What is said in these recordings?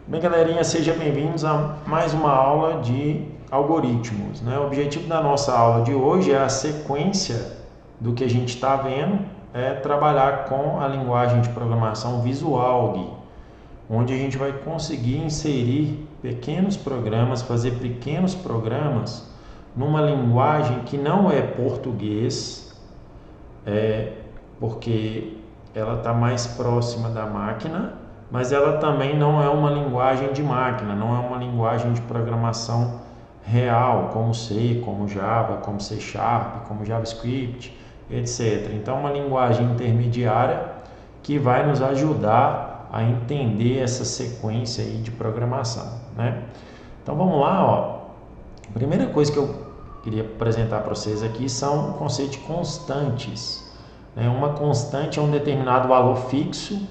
Bem, galerinha, sejam bem-vindos a mais uma aula de algoritmos, né? O objetivo da nossa aula de hoje é a sequência do que a gente está vendo, é trabalhar com a linguagem de programação Visualg, onde a gente vai conseguir inserir pequenos programas, fazer pequenos programas numa linguagem que não é português, porque ela está mais próxima da máquina, mas ela também não é uma linguagem de máquina, não é uma linguagem de programação real, como C, como Java, como C Sharp, como JavaScript, etc. Então, uma linguagem intermediária que vai nos ajudar a entender essa sequência aí de programação, né? Então, vamos lá, ó. A primeira coisa que eu queria apresentar para vocês aqui são o conceito de constantes. Uma constante é um determinado valor fixo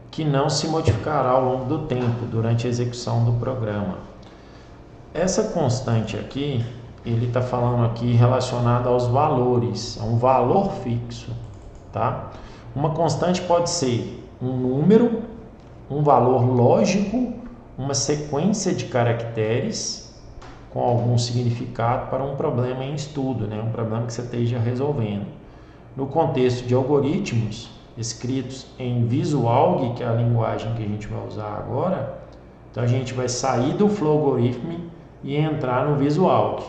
que não se modificará ao longo do tempo durante a execução do programa. Essa constante aqui, ele está falando aqui relacionado aos valores, é um valor fixo, tá? Uma constante pode ser um número, um valor lógico, uma sequência de caracteres com algum significado para um problema em estudo, né? Um problema que você esteja resolvendo. No contexto de algoritmos escritos em Visualg, que é a linguagem que a gente vai usar agora, então a gente vai sair do Flowgorithm e entrar no Visualg.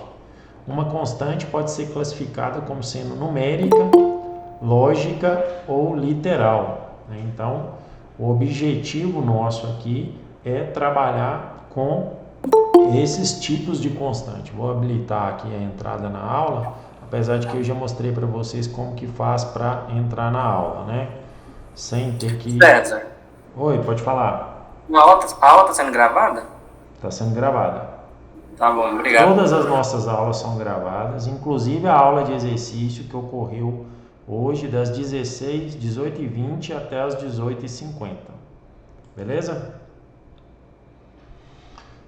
Uma constante pode ser classificada como sendo numérica, lógica ou literal, né? Então, o objetivo nosso aqui é trabalhar com esses tipos de constante. Vou habilitar aqui a entrada na aula, apesar de que eu já mostrei para vocês como que faz para entrar na aula, né? Sem ter que... César, Oi, pode falar. a aula tá sendo gravada? Está sendo gravada. Tá bom, obrigado. Todas as nossas aulas são gravadas, inclusive a aula de exercício que ocorreu hoje das 18h20 até as 18h50. Beleza?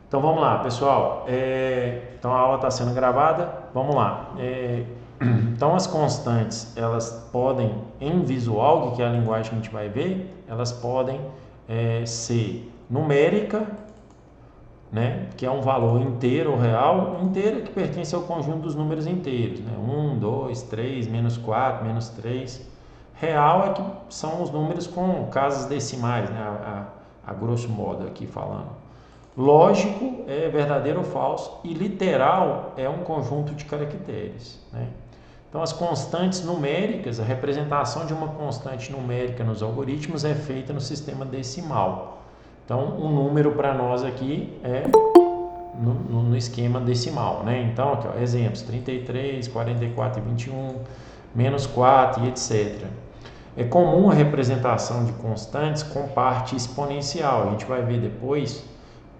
Então vamos lá, pessoal. Então a aula está sendo gravada. Vamos lá. Então as constantes, elas podem, em Visualg, que é a linguagem que a gente vai ver, elas podem ser numérica, né, que é um valor inteiro ou real, inteiro que pertence ao conjunto dos números inteiros, né, 1, 2, 3, menos 4, menos 3. Real é que são os números com casas decimais, né, a grosso modo aqui falando. Lógico é verdadeiro ou falso, e literal é um conjunto de caracteres, né? Então, as constantes numéricas, a representação de uma constante numérica nos algoritmos é feita no sistema decimal. Então, um número para nós aqui é no esquema decimal, né? Então, aqui, ó, exemplos, 33, 44 e 21, menos 4 e etc. É comum a representação de constantes com parte exponencial. A gente vai ver depois.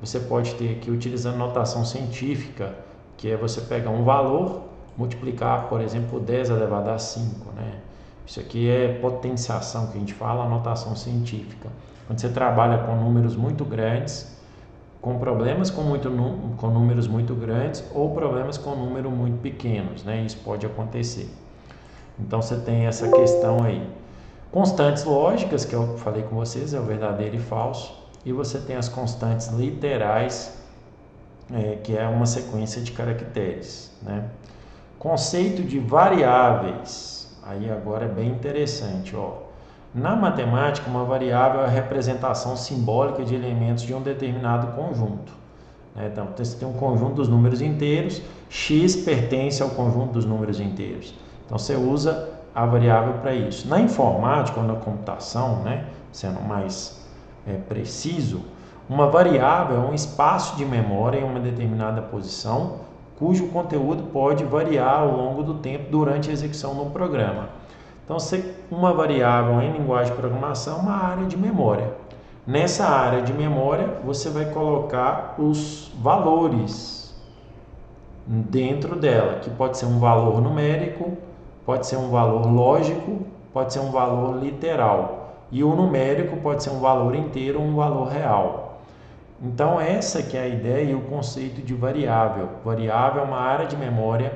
Você pode ter aqui utilizando notação científica, que é você pegar um valor, multiplicar, por exemplo, 10 elevado a 5, né? Isso aqui é potenciação, que a gente fala, a notação científica. Quando você trabalha com números muito grandes, com problemas com números muito grandes ou problemas com números muito pequenos, né? Isso pode acontecer. Então você tem essa questão aí. Constantes lógicas, que eu falei com vocês, é o verdadeiro e falso. E você tem as constantes literais, que é uma sequência de caracteres, né? Conceito de variáveis, aí agora é bem interessante, ó. Na matemática, uma variável é a representação simbólica de elementos de um determinado conjunto, né? Então, você tem um conjunto dos números inteiros, x pertence ao conjunto dos números inteiros. Então, você usa a variável para isso. Na informática ou na computação, né, sendo mais preciso, uma variável é um espaço de memória em uma determinada posição, cujo conteúdo pode variar ao longo do tempo durante a execução do programa. Então, uma variável em linguagem de programação é uma área de memória. Nessa área de memória, você vai colocar os valores dentro dela, que pode ser um valor numérico, pode ser um valor lógico, pode ser um valor literal. E o numérico pode ser um valor inteiro ou um valor real. Então, essa que é a ideia e o conceito de variável. Variável é uma área de memória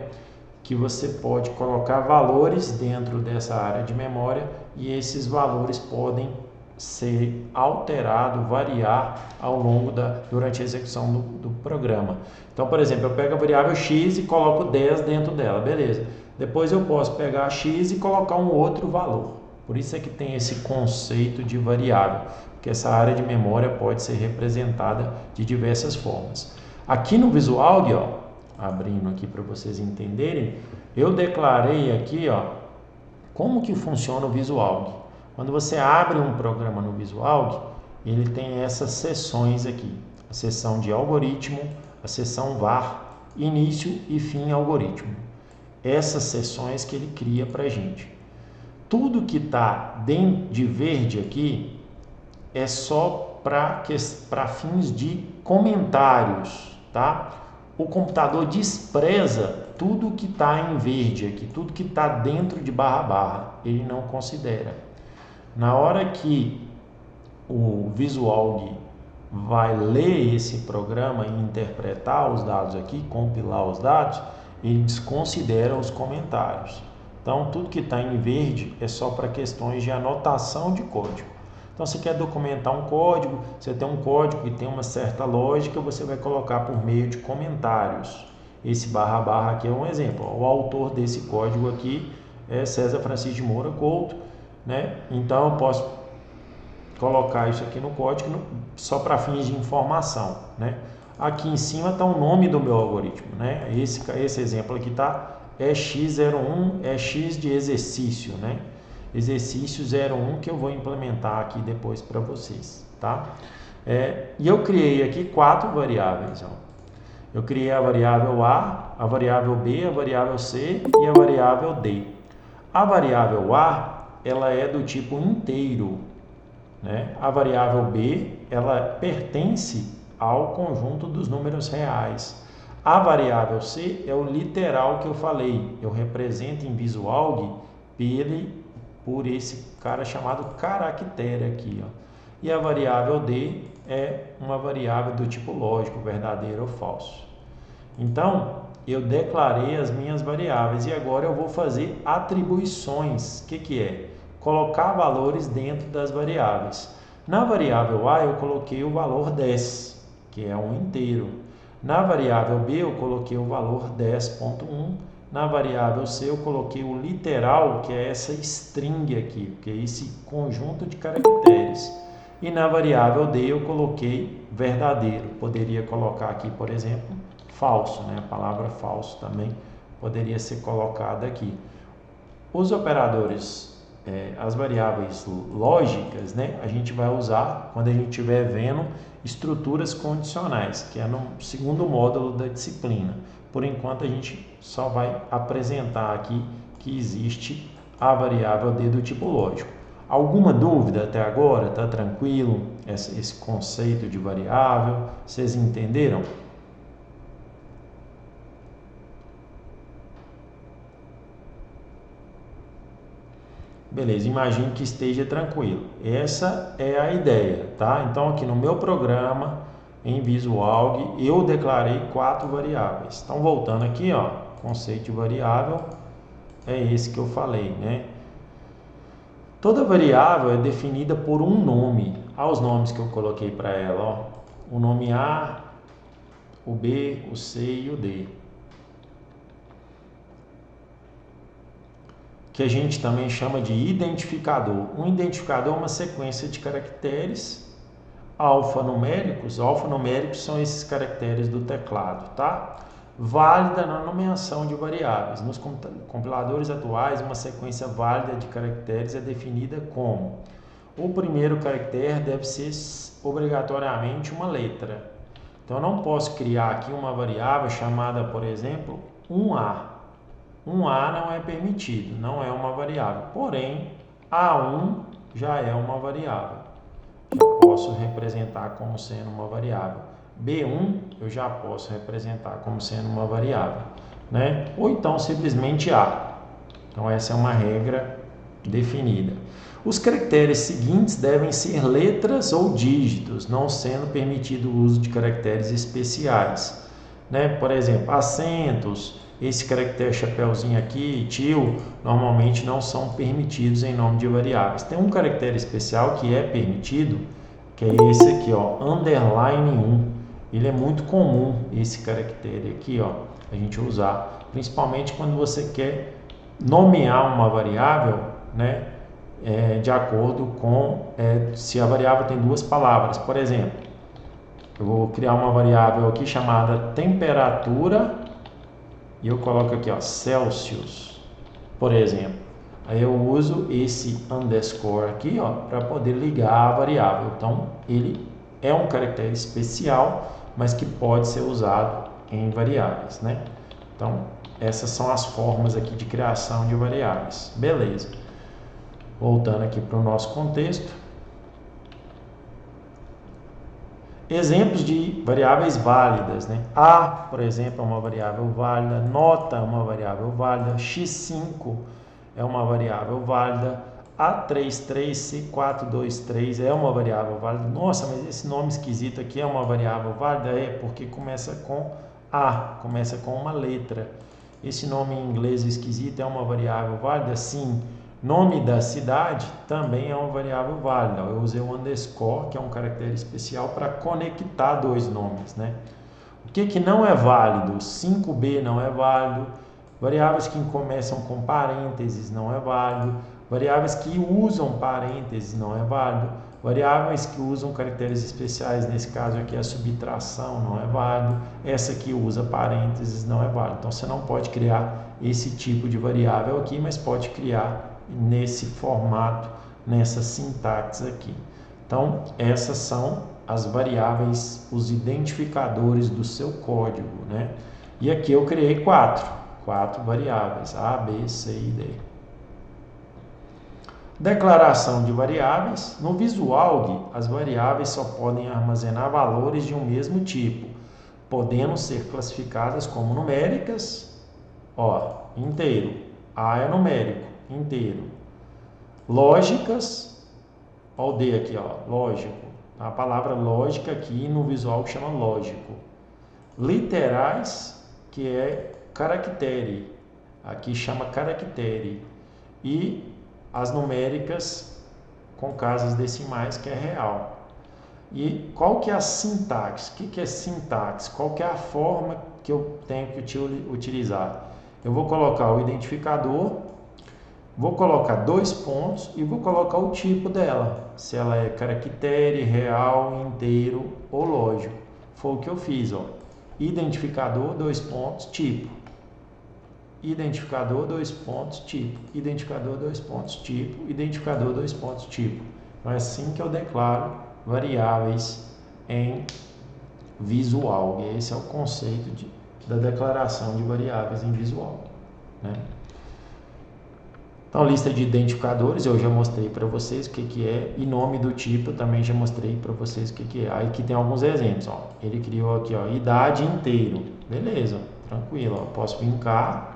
que você pode colocar valores dentro dessa área de memória e esses valores podem ser alterado, variar ao longo durante a execução do programa. Então, por exemplo, eu pego a variável x e coloco 10 dentro dela, beleza. Depois eu posso pegar x e colocar um outro valor. Por isso é que tem esse conceito de variável, porque essa área de memória pode ser representada de diversas formas. Aqui no Visual, abrindo aqui para vocês entenderem, eu declarei aqui, como que funciona o Visual. Quando você abre um programa no Visual, ele tem essas seções aqui, a seção de algoritmo, a seção var, início e fim algoritmo. Essas seções que ele cria para a gente. Tudo que está dentro de verde aqui é só para fins de comentários, tá? O computador despreza tudo que está em verde aqui, tudo que está dentro de barra, ele não considera. Na hora que o Visual vai ler esse programa e interpretar os dados aqui, compilar os dados, ele desconsidera os comentários. Então, tudo que está em verde é só para questões de anotação de código. Então, você quer documentar um código, você tem um código que tem uma certa lógica, você vai colocar por meio de comentários. Esse barra aqui é um exemplo. O autor desse código aqui é César Francisco de Moura Couto, né? Então, eu posso colocar isso aqui no código só para fins de informação, né? Aqui em cima está o nome do meu algoritmo, né? Esse exemplo aqui é x01, é x de exercício, né? Exercício 01 que eu vou implementar aqui depois para vocês, tá? E eu criei aqui 4 variáveis, Eu criei a variável a variável b, a variável c e a variável d. A variável a, ela é do tipo inteiro, né? A variável b, ela pertence ao conjunto dos números reais. A variável c é o literal que eu falei, eu represento em Visual por esse cara chamado caractere aqui, E a variável d é uma variável do tipo lógico, verdadeiro ou falso. Então, eu declarei as minhas variáveis e agora eu vou fazer atribuições. O que é? Colocar valores dentro das variáveis. Na variável a, eu coloquei o valor 10, que é um inteiro. Na variável b, eu coloquei o valor 10.1. Na variável c, eu coloquei o literal, que é essa string aqui, que é esse conjunto de caracteres. E na variável d, eu coloquei verdadeiro. Poderia colocar aqui, por exemplo, falso, né? A palavra falso também poderia ser colocada aqui. Os operadores, as variáveis lógicas, né? A gente vai usar quando a gente estiver vendo estruturas condicionais, que é no segundo módulo da disciplina. Por enquanto, a gente só vai apresentar aqui que existe a variável d do tipo lógico. Alguma dúvida até agora? Tá tranquilo? Esse conceito de variável, vocês entenderam? Beleza, imagine que esteja tranquilo. Essa é a ideia, tá? Então, aqui no meu programa, em Visual, eu declarei 4 variáveis. Então, voltando aqui, conceito de variável é esse que eu falei, né? Toda variável é definida por um nome. Olha os nomes que eu coloquei para ela, O nome A, o B, o C e o D. Que a gente também chama de identificador. Um identificador é uma sequência de caracteres alfanuméricos. Alfanuméricos são esses caracteres do teclado, tá? Válida na nomeação de variáveis. Nos compiladores atuais, uma sequência válida de caracteres é definida como: o primeiro caractere deve ser obrigatoriamente uma letra. Então, eu não posso criar aqui uma variável chamada, por exemplo, 1A. 1A não é permitido, não é uma variável. Porém, A1 já é uma variável. Já posso representar como sendo uma variável. B1 eu já posso representar como sendo uma variável, né? Ou então simplesmente A. Então, essa é uma regra definida. Os caracteres seguintes devem ser letras ou dígitos, não sendo permitido o uso de caracteres especiais, né? Por exemplo, acentos, Esse caractere chapeuzinho aqui, tio, normalmente não são permitidos em nome de variáveis. Tem um caractere especial que é permitido, que é esse aqui, ó, underline 1. Ele é muito comum, esse caractere aqui, ó, a gente usar, principalmente quando você quer nomear uma variável, né, de acordo com se a variável tem duas palavras. Por exemplo, eu vou criar uma variável aqui chamada temperatura e eu coloco aqui, ó, Celsius, por exemplo. Aí eu uso esse underscore aqui, ó, para poder ligar a variável. Então, ele é um caractere especial, mas que pode ser usado em variáveis, né? Então, essas são as formas aqui de criação de variáveis. Beleza. Voltando aqui para o nosso contexto. Exemplos de variáveis válidas, né? A, por exemplo, é uma variável válida. Nota é uma variável válida. X5 é uma variável válida. A33, C423 é uma variável válida. Nossa, mas esse nome esquisito aqui é uma variável válida? É, porque começa com A, começa com uma letra. Esse nome em inglês esquisito é uma variável válida? Sim. Nome da cidade também é uma variável válida. Eu usei o underscore, que é um caractere especial para conectar dois nomes, né? O que não é válido? 5B não é válido. Variáveis que começam com parênteses não é válido. Variáveis que usam parênteses não é válido. Variáveis que usam caracteres especiais, nesse caso aqui a subtração não é válido. Essa aqui usa parênteses não é válido. Então você não pode criar esse tipo de variável aqui, mas pode criar nesse formato, nessa sintaxe aqui. Então, essas são as variáveis, os identificadores do seu código, né? E aqui eu criei quatro variáveis, A, B, C e D. Declaração de variáveis. No Visual, as variáveis só podem armazenar valores de um mesmo tipo, podendo ser classificadas como numéricas, ó, inteiro, A é numérico, inteiro. Lógicas, ó o D aqui, ó, lógico. A palavra lógica aqui no Visual chama lógico. Literais, que é caractere, aqui chama caractere. E as numéricas com casas decimais, que é real. E qual que é a sintaxe? O que é sintaxe? Qual que é a forma que eu tenho que utilizar? Eu vou colocar o identificador, vou colocar dois pontos e vou colocar o tipo dela, se ela é caractere, real, inteiro ou lógico. Foi o que eu fiz, ó. Identificador, dois pontos, tipo. Identificador, dois pontos, tipo. Identificador, dois pontos, tipo. Identificador, dois pontos, tipo. Então é assim que eu declaro variáveis em Visual. E esse é o conceito da declaração de variáveis em Visual, né? Então, lista de identificadores eu já mostrei para vocês o que é, e nome do tipo eu também já mostrei para vocês o que é. Aí aqui tem alguns exemplos, ó. Ele criou aqui, ó, idade inteiro. Beleza, tranquilo, ó. Posso vir cá,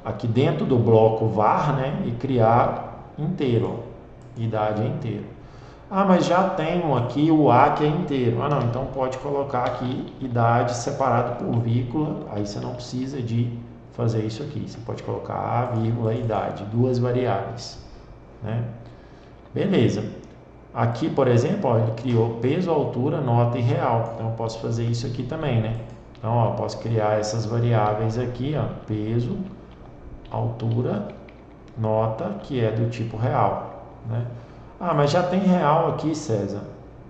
aqui dentro do bloco var, né, e criar inteiro, ó. Idade é inteiro. Ah, mas já tenho aqui o A que é inteiro. Ah, não, então pode colocar aqui idade separado por vírgula, aí você não precisa de fazer isso aqui. Você pode colocar A, vírgula, idade, duas variáveis, né? Beleza. Aqui, por exemplo, ó, ele criou peso, altura, nota e real. Então, eu posso fazer isso aqui também, né? Então, ó, eu posso criar essas variáveis aqui, ó, peso, altura, nota, que é do tipo real, né? Ah, mas já tem real aqui, César,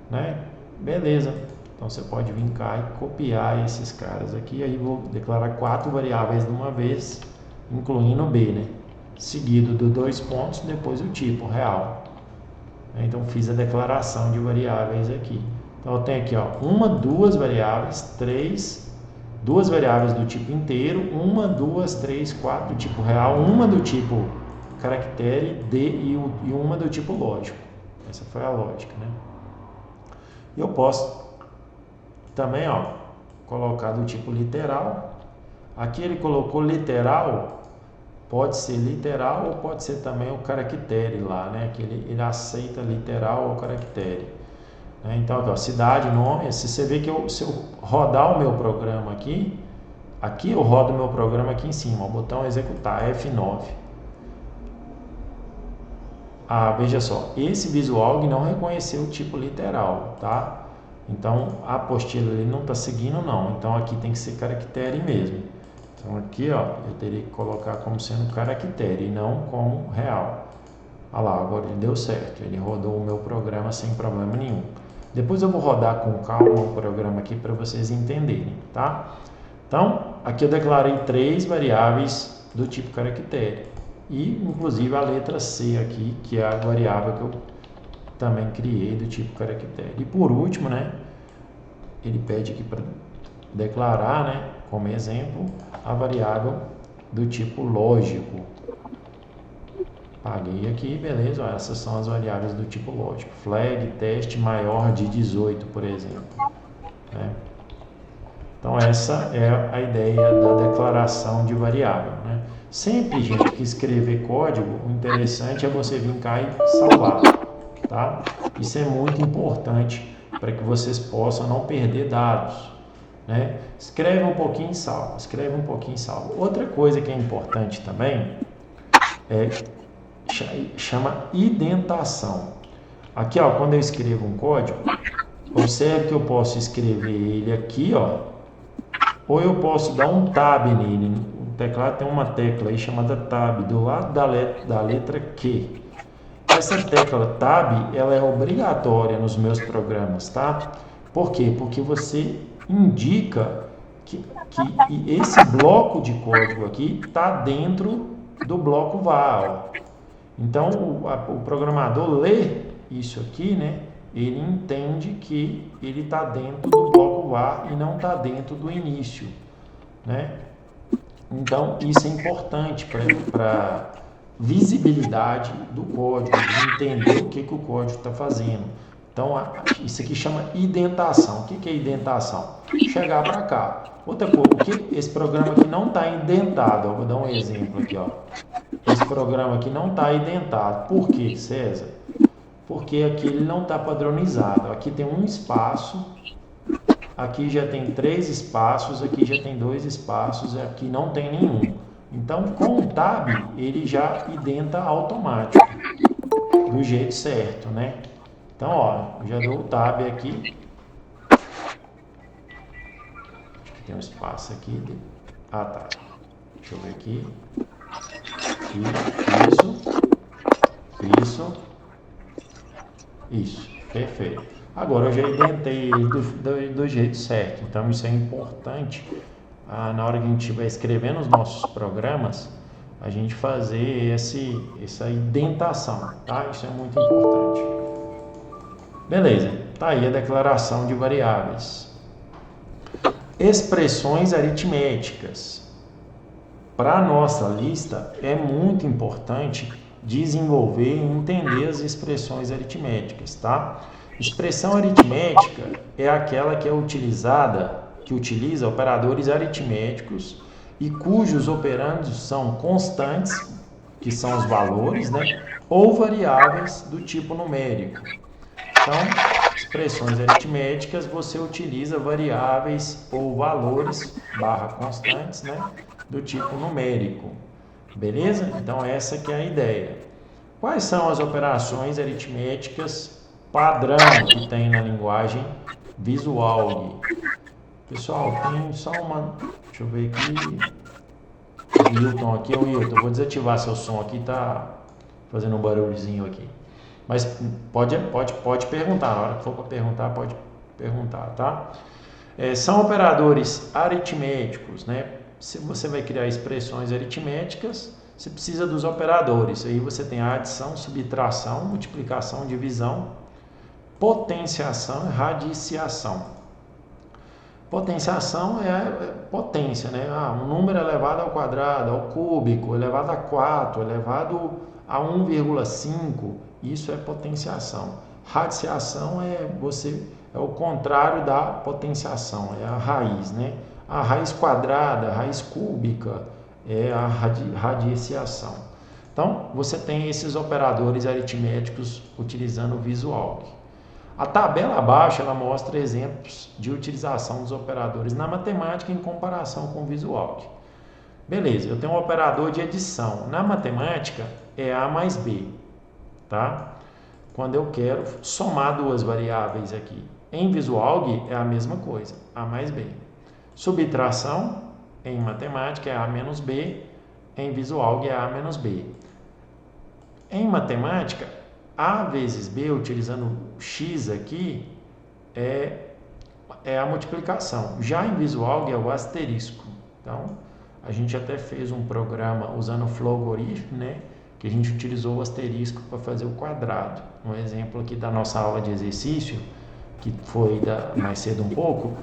né? Beleza. Então, você pode vir cá e copiar esses caras aqui. Aí, vou declarar quatro variáveis de uma vez, incluindo o B, né? Seguido de dois pontos, depois o tipo, real. Então, fiz a declaração de variáveis aqui. Então, eu tenho aqui, ó, duas variáveis, duas variáveis do tipo inteiro, duas, três, quatro do tipo real, uma do tipo caractere, D e uma do tipo lógico. Essa foi a lógica, né? E eu posso também, ó, colocar do tipo literal. Aqui ele colocou literal, pode ser literal ou pode ser também o caractere lá, né? Que ele aceita literal ou caractere. Então, aqui, ó, cidade, nome. Se você vê que se eu rodar o meu programa aqui, Aqui eu rodo meu programa aqui em cima, o botão executar, F9. Veja só, esse visual não reconheceu o tipo literal, tá? Então a apostila ele não está seguindo não, então aqui tem que ser caractere mesmo. Então aqui ó, eu teria que colocar como sendo caractere e não como real. Olha lá, agora ele deu certo, ele rodou o meu programa sem problema nenhum. Depois eu vou rodar com calma o programa aqui para vocês entenderem, tá? Então, aqui eu declarei 3 variáveis do tipo caractere. E, inclusive, a letra C aqui, que é a variável que eu também criei do tipo caractere. E, por último, né, ele pede aqui para declarar, né, como exemplo, a variável do tipo lógico. Paguei aqui, beleza, ó, essas são as variáveis do tipo lógico. Flag, teste maior de 18, por exemplo. Né? Então, essa é a ideia da declaração de variável. Né? Sempre, gente, que escrever código, o interessante é você vir cá e salvar. Tá? Isso é muito importante para que vocês possam não perder dados. Né? Escreve um pouquinho e salva. Escreve um pouquinho e salva. Outra coisa que é importante também chama indentação. Aqui, ó, quando eu escrevo um código, observe que eu posso escrever ele aqui, ó, ou eu posso dar um tab nele. O teclado tem uma tecla aí chamada tab do lado da letra Q. Essa tecla tab, ela é obrigatória nos meus programas, tá? Por quê? Porque você indica que esse bloco de código aqui está dentro do bloco var. Então, o programador lê isso aqui, né? Ele entende que ele está dentro do bloco var e não está dentro do início, né? Então, isso é importante para visibilidade do código, de entender o que o código está fazendo. Então, isso aqui chama indentação. O que é indentação? Chegar para cá. Outra coisa, esse programa aqui não está indentado. Vou dar um exemplo aqui, ó. Esse programa aqui não está indentado. Por quê, César? Porque aqui ele não está padronizado. Aqui tem um espaço, aqui já tem 3 espaços, aqui já tem 2 espaços, aqui não tem nenhum. Então, com o tab, ele já indenta automático, do jeito certo, né? Então, ó, já dou o tab aqui. Acho que tem um espaço aqui. Tá. Deixa eu ver aqui. Isso, perfeito. Agora eu já indentei ele do jeito certo. Então, isso é importante na hora que a gente estiver escrevendo os nossos programas, a gente fazer essa indentação, tá? Isso é muito importante. Beleza, tá aí a declaração de variáveis. Expressões aritméticas. Para a nossa lista, é muito importante desenvolver e entender as expressões aritméticas, tá? Expressão aritmética é aquela que é que utiliza operadores aritméticos e cujos operandos são constantes, que são os valores, né? Ou variáveis do tipo numérico. Então, expressões aritméticas, você utiliza variáveis ou valores, constantes, né? Do tipo numérico. Beleza? Então, essa que é a ideia. Quais são as operações aritméticas padrão que tem na linguagem Visual? Pessoal, tem só uma... Deixa eu ver aqui. O Wilton aqui. Wilton, vou desativar seu som aqui, tá fazendo um barulhozinho aqui. Mas pode perguntar, na hora que for para perguntar, pode perguntar, tá? São operadores aritméticos, né? Se você vai criar expressões aritméticas, você precisa dos operadores. Aí você tem a adição, subtração, multiplicação, divisão, potenciação e radiciação. Potenciação é potência, né? Um número elevado ao quadrado, ao cúbico, elevado a 4, elevado a 1,5, isso é potenciação. Radiciação é o contrário da potenciação, é a raiz, né? A raiz quadrada, a raiz cúbica é a radiciação. Então, você tem esses operadores aritméticos utilizando o Visual. A tabela abaixo ela mostra exemplos de utilização dos operadores na matemática em comparação com o VisuAlg. Beleza, eu tenho um operador de adição. Na matemática é A mais B, tá? Quando eu quero somar duas variáveis aqui. Em VisuAlg é a mesma coisa, A mais B. Subtração em matemática é A menos B, em VisuAlg é A menos B. Em matemática, A vezes B, utilizando X aqui, é a multiplicação. Já em VisuAlg é o asterisco. Então, a gente até fez um programa usando o Flowgorithm, né? Que a gente utilizou o asterisco para fazer o quadrado. Um exemplo aqui da nossa aula de exercício, que foi mais cedo um pouco,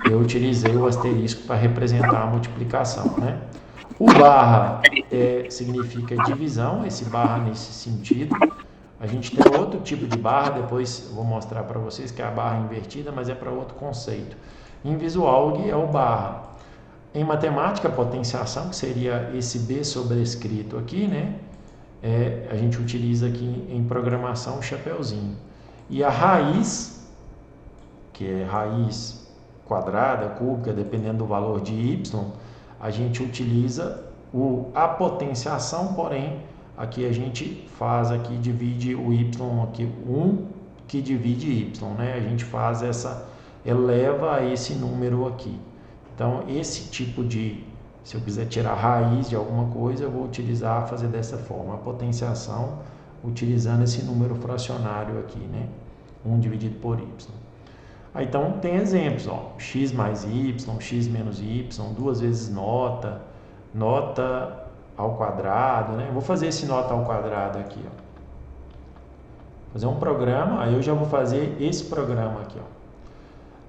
eu utilizei o asterisco para representar a multiplicação, né? O barra significa divisão, esse barra nesse sentido. A gente tem outro tipo de barra, depois eu vou mostrar para vocês que é a barra invertida, mas é para outro conceito. Em VisuAlg é o barra. Em matemática, potenciação, que seria esse B sobrescrito aqui, né? A gente utiliza aqui em programação o chapeuzinho. E a raiz, que é raiz quadrada, cúbica, dependendo do valor de y, a gente utiliza a potenciação, porém, aqui a gente faz aqui, divide o y aqui, 1 que divide y, né? A gente faz eleva a esse número aqui. Então, esse tipo de, se eu quiser tirar a raiz de alguma coisa, eu vou fazer dessa forma, a potenciação, utilizando esse número fracionário aqui, né? 1 dividido por y. Então, tem exemplos, ó, x mais y, x menos y, 2 vezes nota ao quadrado, né? Eu vou fazer esse nota ao quadrado aqui, ó. Fazer um programa, aí eu já vou fazer esse programa aqui, ó.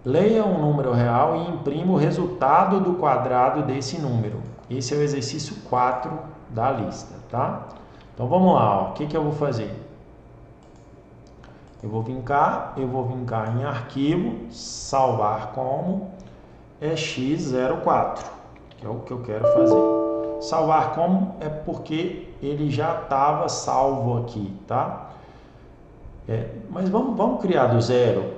Leia um número real e imprima o resultado do quadrado desse número. Esse é o exercício 4 da lista, tá? Então vamos lá, ó. O que eu vou fazer? Eu vou vir cá em arquivo, salvar como x04, que é o que eu quero fazer. Salvar como é porque ele já estava salvo aqui, tá? Mas vamos criar do zero.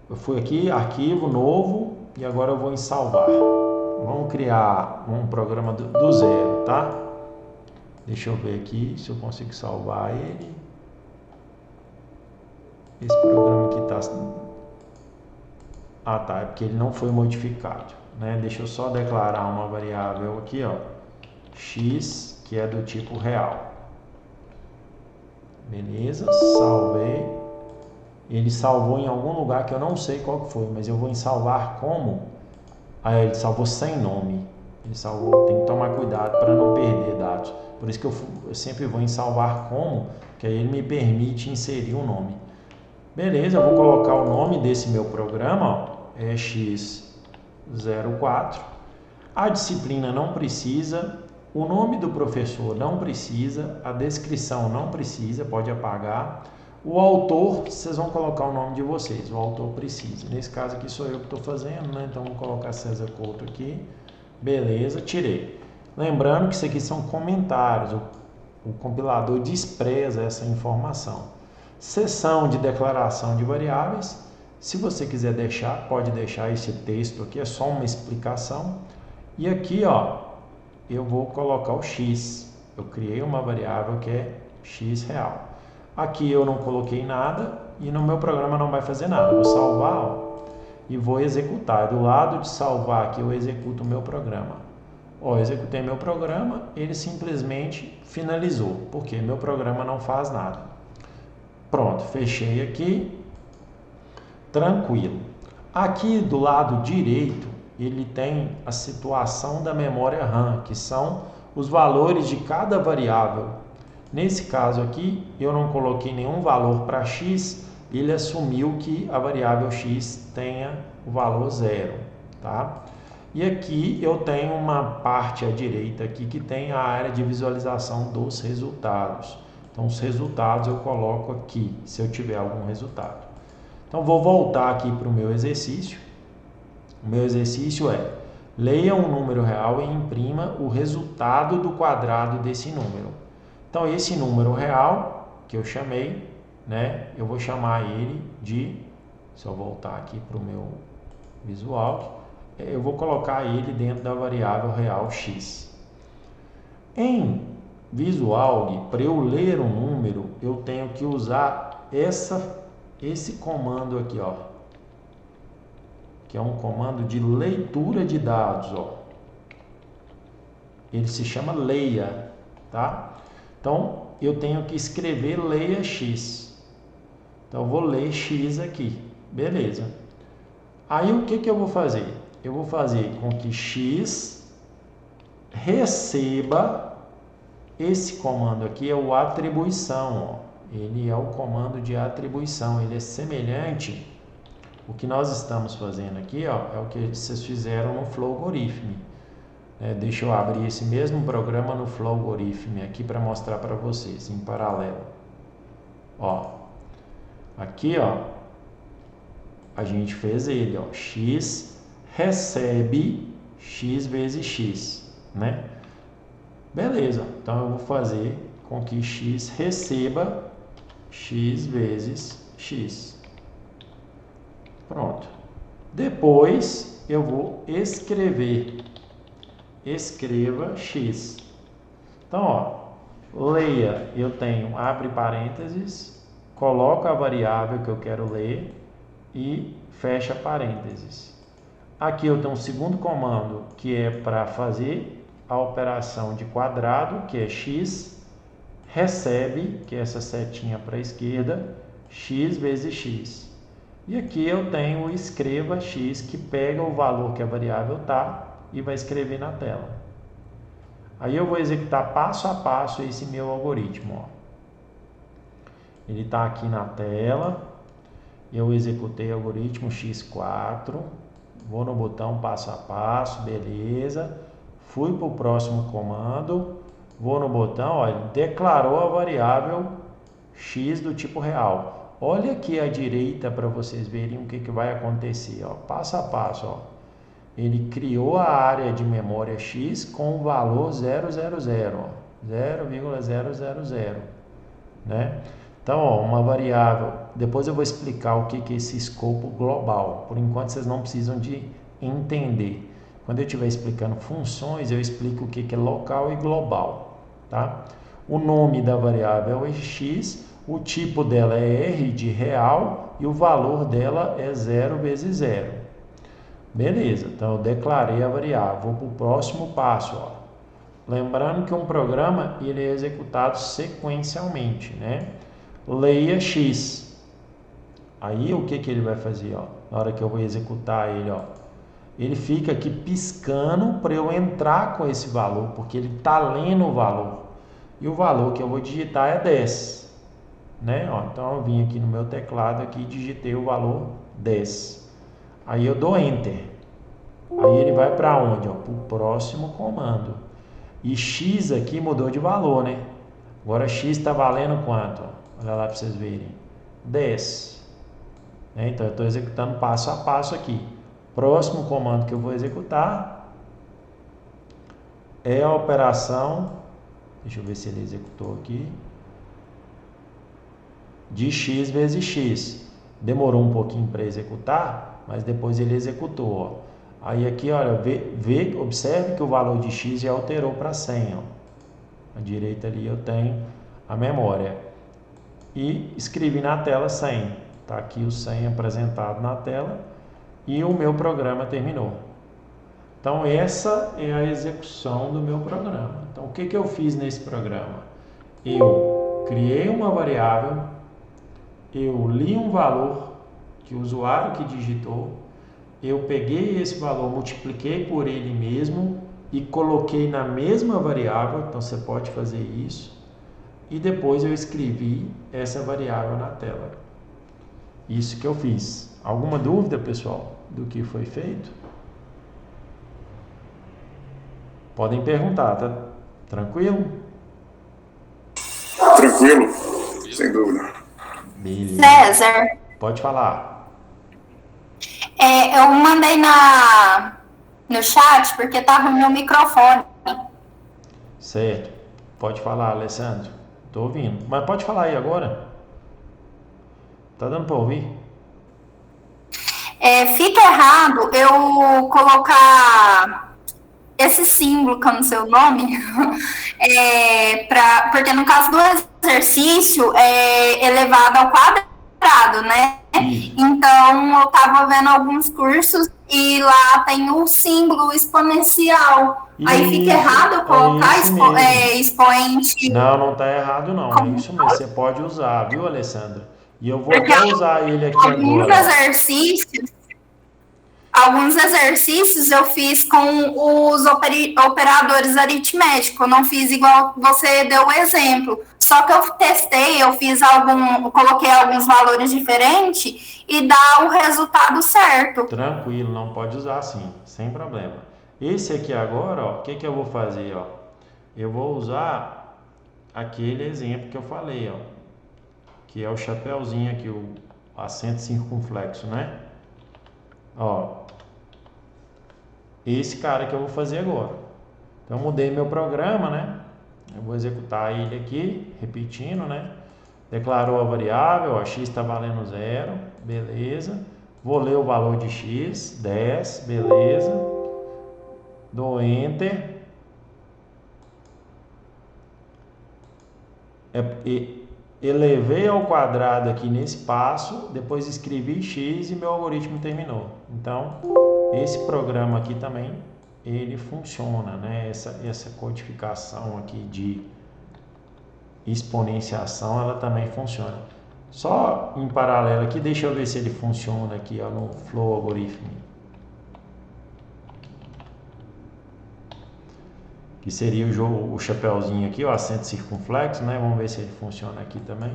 Eu fui aqui, arquivo novo, e agora eu vou em salvar. Vamos criar um programa do zero, tá? Deixa eu ver aqui se eu consigo salvar ele. Esse programa aqui tá... Ah, tá, é porque ele não foi modificado, né? Deixa eu só declarar uma variável aqui, ó, x, que é do tipo real. Beleza, salvei. Ele salvou em algum lugar que eu não sei qual que foi, mas eu vou em salvar como. Ele salvou sem nome. Ele salvou, tem que tomar cuidado para não perder dados. Por isso que eu sempre vou em salvar como, que aí ele me permite inserir o nome. Beleza, eu vou colocar o nome desse meu programa, ó, é x04. A disciplina não precisa, o nome do professor não precisa, a descrição não precisa, pode apagar. O autor, vocês vão colocar o nome de vocês, o autor precisa. Nesse caso aqui sou eu que estou fazendo, né? Então vou colocar César Couto aqui. Beleza, tirei. Lembrando que isso aqui são comentários, o compilador despreza essa informação. Seção de declaração de variáveis. Se você quiser deixar, pode deixar esse texto aqui, é só uma explicação. E aqui, ó, eu vou colocar o x. Eu criei uma variável que é x real. Aqui eu não coloquei nada e no meu programa não vai fazer nada. Eu vou salvar, ó, e vou executar. Do lado de salvar aqui eu executo o meu programa. Ó, executei meu programa, ele simplesmente finalizou, porque meu programa não faz nada. Pronto, fechei aqui. Tranquilo. Aqui do lado direito ele tem a situação da memória RAM, que são os valores de cada variável. Nesse caso aqui, eu não coloquei nenhum valor para x, ele assumiu que a variável x tenha o valor 0, tá? E aqui eu tenho uma parte à direita aqui que tem a área de visualização dos resultados. Então, os resultados eu coloco aqui, se eu tiver algum resultado. Então, vou voltar aqui para o meu exercício. O meu exercício é: leia um número real e imprima o resultado do quadrado desse número. Então, esse número real, que eu chamei, né? Eu vou chamar ele de, se eu voltar aqui para o meu visual, eu vou colocar ele dentro da variável real x. Em Visual, para eu ler um número, eu tenho que usar esse comando aqui, ó, que é um comando de leitura de dados, ó. Ele se chama leia, tá? Então, eu tenho que escrever leia x. Então, eu vou ler x aqui, beleza. Aí, o que eu vou fazer? Eu vou fazer com que x receba esse comando aqui, é o atribuição, ó. Ele é o comando de atribuição, ele é semelhante. O que nós estamos fazendo aqui, ó, é o que vocês fizeram no Flowgorithm. Deixa eu abrir esse mesmo programa no Flowgorithm aqui para mostrar para vocês em paralelo. Ó, aqui, ó, a gente fez ele, ó, x recebe x vezes x, né? Beleza, então eu vou fazer com que x receba x vezes x. Pronto. Depois eu vou escreva x. Então, ó, leia, eu tenho, abre parênteses, coloca a variável que eu quero ler e fecha parênteses. Aqui eu tenho um segundo comando que é para fazer a operação de quadrado, que é x, recebe, que é essa setinha para a esquerda, x vezes x. E aqui eu tenho o escreva x, que pega o valor que a variável está e vai escrever na tela. Aí eu vou executar passo a passo esse meu algoritmo. Ó. Ele está aqui na tela, eu executei o algoritmo x4, vou no botão passo a passo, beleza. Fui para o próximo comando, vou no botão, ó, ele declarou a variável x do tipo real. Olha aqui à direita para vocês verem o que vai acontecer. Ó, passo a passo. Ó. Ele criou a área de memória x com o valor 000, ó, 0,000. Né? Então, ó, uma variável. Depois eu vou explicar o que é esse escopo global. Por enquanto, vocês não precisam de entender. Quando eu estiver explicando funções, eu explico o que é local e global, tá? O nome da variável é x, o tipo dela é r de real e o valor dela é 0 vezes 0. Beleza, então eu declarei a variável. Vou para o próximo passo, ó. Lembrando que um programa ele é executado sequencialmente, né? Leia x. Aí o que ele vai fazer, ó? Na hora que eu vou executar ele, ó. Ele fica aqui piscando para eu entrar com esse valor, porque ele está lendo o valor. E o valor que eu vou digitar é 10. Né? Ó, então eu vim aqui no meu teclado aqui e digitei o valor 10. Aí eu dou Enter. Aí ele vai para onde? Para o próximo comando. E x aqui mudou de valor, né? Agora x está valendo quanto? Olha lá para vocês verem. 10. Né? Então eu estou executando passo a passo aqui. Próximo comando que eu vou executar é a operação, deixa eu ver se ele executou aqui, de x vezes x. Demorou um pouquinho para executar, mas depois ele executou. Ó. Aí aqui, olha, observe que o valor de x já alterou para 100. Ó. À direita ali eu tenho a memória. E escrevi na tela 100. Está aqui o 100 apresentado na tela. E o meu programa terminou. Então, essa é a execução do meu programa. Então, o que eu fiz nesse programa? Eu criei uma variável, eu li um valor que o usuário que digitou, eu peguei esse valor, multipliquei por ele mesmo e coloquei na mesma variável, então você pode fazer isso, e depois eu escrevi essa variável na tela. Isso que eu fiz. Alguma dúvida, pessoal, do que foi feito? Podem perguntar, tá? Tranquilo? Tranquilo, sem dúvida. Beleza. César. Pode falar. Eu mandei no chat porque tava no meu microfone. Certo. Pode falar, Alessandro. Tô ouvindo. Mas pode falar aí agora. Tá dando para ouvir? Fica errado eu colocar esse símbolo, que eu não sei o nome, porque no caso do exercício é elevado ao quadrado, né? Então, eu estava vendo alguns cursos e lá tem o símbolo exponencial. Aí fica errado eu colocar expoente. Não tá errado não, é isso mesmo, você pode usar, viu, Alessandra? E eu vou até usar ele aqui agora. Alguns exercícios eu fiz com os operadores aritméticos, eu não fiz igual você deu o exemplo. Só que eu testei, eu coloquei alguns valores diferentes e dá o resultado certo. Tranquilo, não pode usar assim, sem problema. Esse aqui agora, ó, o que eu vou fazer, ó? Eu vou usar aquele exemplo que eu falei, ó, que é o chapéuzinho aqui, o acento circunflexo, né? Ó, esse cara que eu vou fazer agora. Então, eu mudei meu programa, né? Eu vou executar ele aqui, repetindo, né? Declarou a variável, ó, x está valendo 0, beleza. Vou ler o valor de x, 10, beleza. Dou Enter. Elevei ao quadrado aqui nesse passo, depois escrevi x e meu algoritmo terminou. Então, esse programa aqui também, ele funciona, né? Essa codificação aqui de exponenciação, ela também funciona. Só em paralelo aqui, deixa eu ver se ele funciona aqui, ó, no Flow Algorithm. Que seria o chapéuzinho aqui, o acento circunflexo, né? Vamos ver se ele funciona aqui também.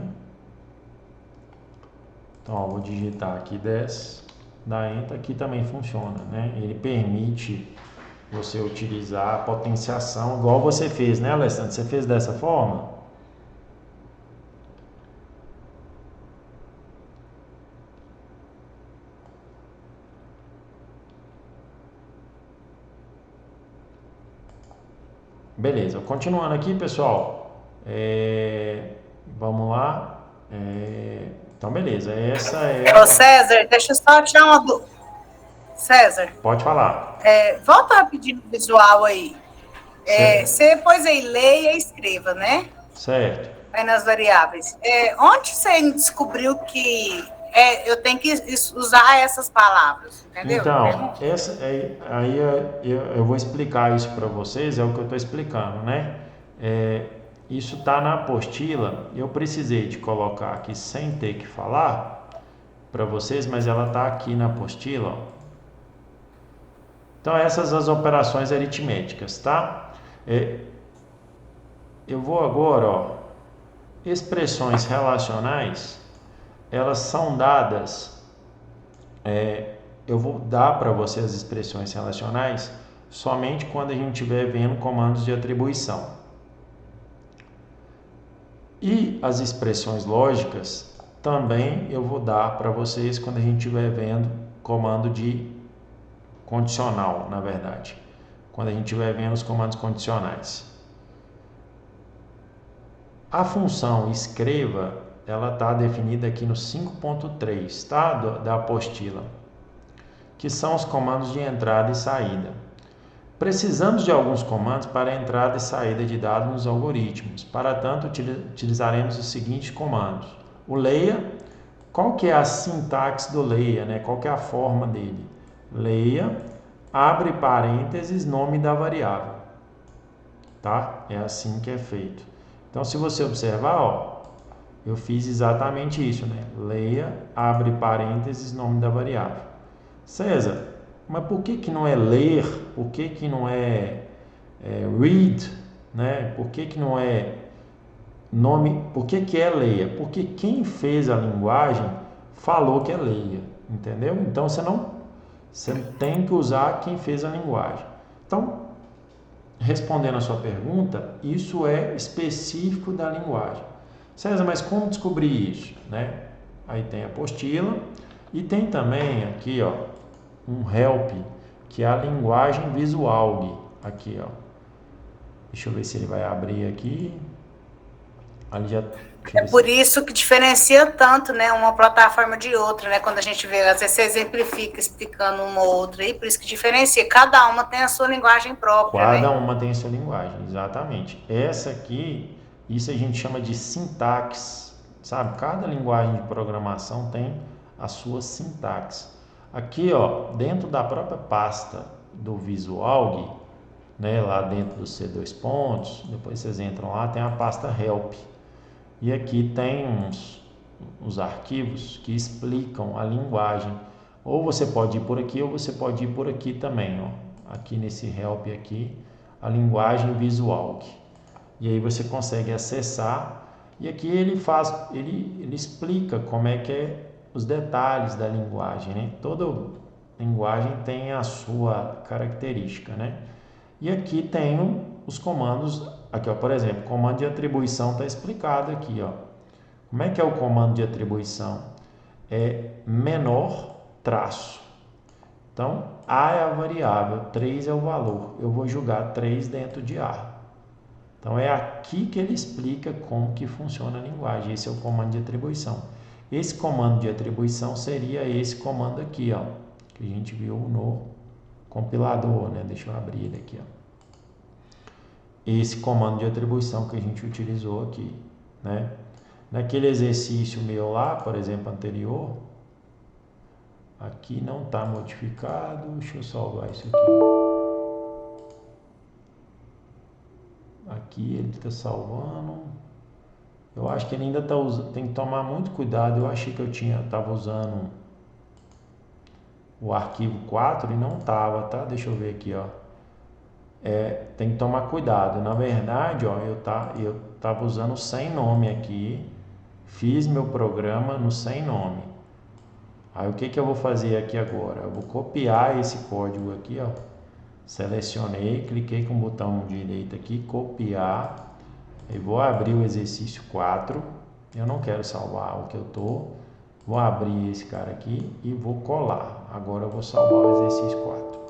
Então, ó, vou digitar aqui 10, dá Enter, aqui também funciona, né? Ele permite você utilizar a potenciação, igual você fez, né, Alessandro? Você fez dessa forma? Beleza, continuando aqui, pessoal, vamos lá, então beleza, essa é... Ô César, deixa eu só tirar uma dúvida. César. Pode falar. Volta rapidinho no visual aí. Você pôs aí, leia e escreva, né? Certo. Aí nas variáveis. Onde você descobriu que eu tenho que usar essas palavras, entendeu? Então, aí eu vou explicar isso para vocês, é o que eu estou explicando, né? Isso está na apostila, eu precisei de colocar aqui sem ter que falar para vocês, mas ela está aqui na apostila, ó. Então, essas as operações aritméticas, tá? Eu vou agora, ó, expressões relacionais, elas são dadas, eu vou dar para você as expressões relacionais somente quando a gente estiver vendo comandos de atribuição. E as expressões lógicas também eu vou dar para vocês quando a gente estiver vendo comando de condicional, na verdade. Quando a gente estiver vendo os comandos condicionais. A função escreva, ela está definida aqui no 5.3, tá? Da apostila, que são os comandos de entrada e saída. Precisamos de alguns comandos para entrada e saída de dados nos algoritmos. Para tanto, utilizaremos os seguintes comandos. O leia, qual que é a sintaxe do leia, né? Qual que é a forma dele? Leia, abre parênteses, nome da variável. Tá? É assim que é feito. Então, se você observar, ó, eu fiz exatamente isso, né? Leia, abre parênteses, nome da variável. César, mas por que não é ler? Por que não é read? Né? Por que não é nome? Por que é leia? Porque quem fez a linguagem falou que é leia, entendeu? Então você tem que usar quem fez a linguagem. Então, respondendo a sua pergunta, isso é específico da linguagem. César, mas como descobrir isso? Né? Aí tem a apostila e tem também aqui, ó, um help, que é a linguagem visual. Aqui, ó. Deixa eu ver se ele vai abrir aqui. Ali É por isso que diferencia tanto, né, uma plataforma de outra, né? Quando a gente vê, às vezes você exemplifica explicando uma ou outra aí, por isso que diferencia. Cada uma tem a sua linguagem própria, Cada né? uma tem a sua linguagem, exatamente. Essa aqui, isso a gente chama de sintaxe, sabe? Cada linguagem de programação tem a sua sintaxe. Aqui, ó, dentro da própria pasta do Visualg, né, lá dentro do C2 pontos, depois vocês entram lá, tem a pasta Help. E aqui tem uns arquivos que explicam a linguagem. Ou você pode ir por aqui, ou você pode ir por aqui também, ó. Aqui nesse Help aqui, a linguagem Visualg. E aí você consegue acessar. E aqui ele explica como é que é os detalhes da linguagem, né? Toda linguagem tem a sua característica, né? E aqui tem os comandos, aqui ó, por exemplo, comando de atribuição está explicado aqui, ó. Como é que é o comando de atribuição? É menor traço. Então, A é a variável, 3 é o valor. Eu vou jogar 3 dentro de A. Então, é aqui que ele explica como que funciona a linguagem. Esse é o comando de atribuição. Esse comando de atribuição seria esse comando aqui, ó, que a gente viu no compilador, né? Deixa eu abrir ele aqui, ó. Esse comando de atribuição que a gente utilizou aqui, né? Naquele exercício meu lá, por exemplo, anterior, aqui não está modificado. Deixa eu salvar isso aqui. Aqui ele está salvando. Eu acho que ele ainda está usando. Tem que tomar muito cuidado. Eu achei que eu estava usando o arquivo 4 e não estava, tá? Deixa eu ver aqui, ó. Tem que tomar cuidado. Na verdade, ó, eu estava usando sem nome aqui. Fiz meu programa no sem nome. Aí o que eu vou fazer aqui agora? Eu vou copiar esse código aqui, ó. Selecionei, cliquei com o botão direito aqui, copiar. E vou abrir o exercício 4. Eu não quero salvar o que eu tô. Vou abrir esse cara aqui e vou colar. Agora eu vou salvar o exercício 4.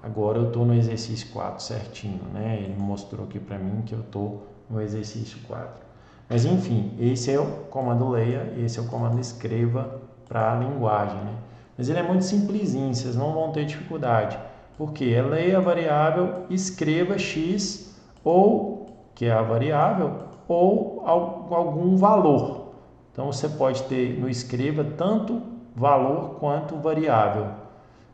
Agora eu estou no exercício 4 certinho, né? Ele mostrou aqui para mim que eu estou no exercício 4. Mas enfim, esse é o comando leia, esse é o comando escreva para a linguagem, né? Mas ele é muito simplesinho, vocês não vão ter dificuldade. Porque é leia a variável, escreva x, ou, que é a variável, ou algum valor. Então você pode ter no escreva tanto valor quanto variável.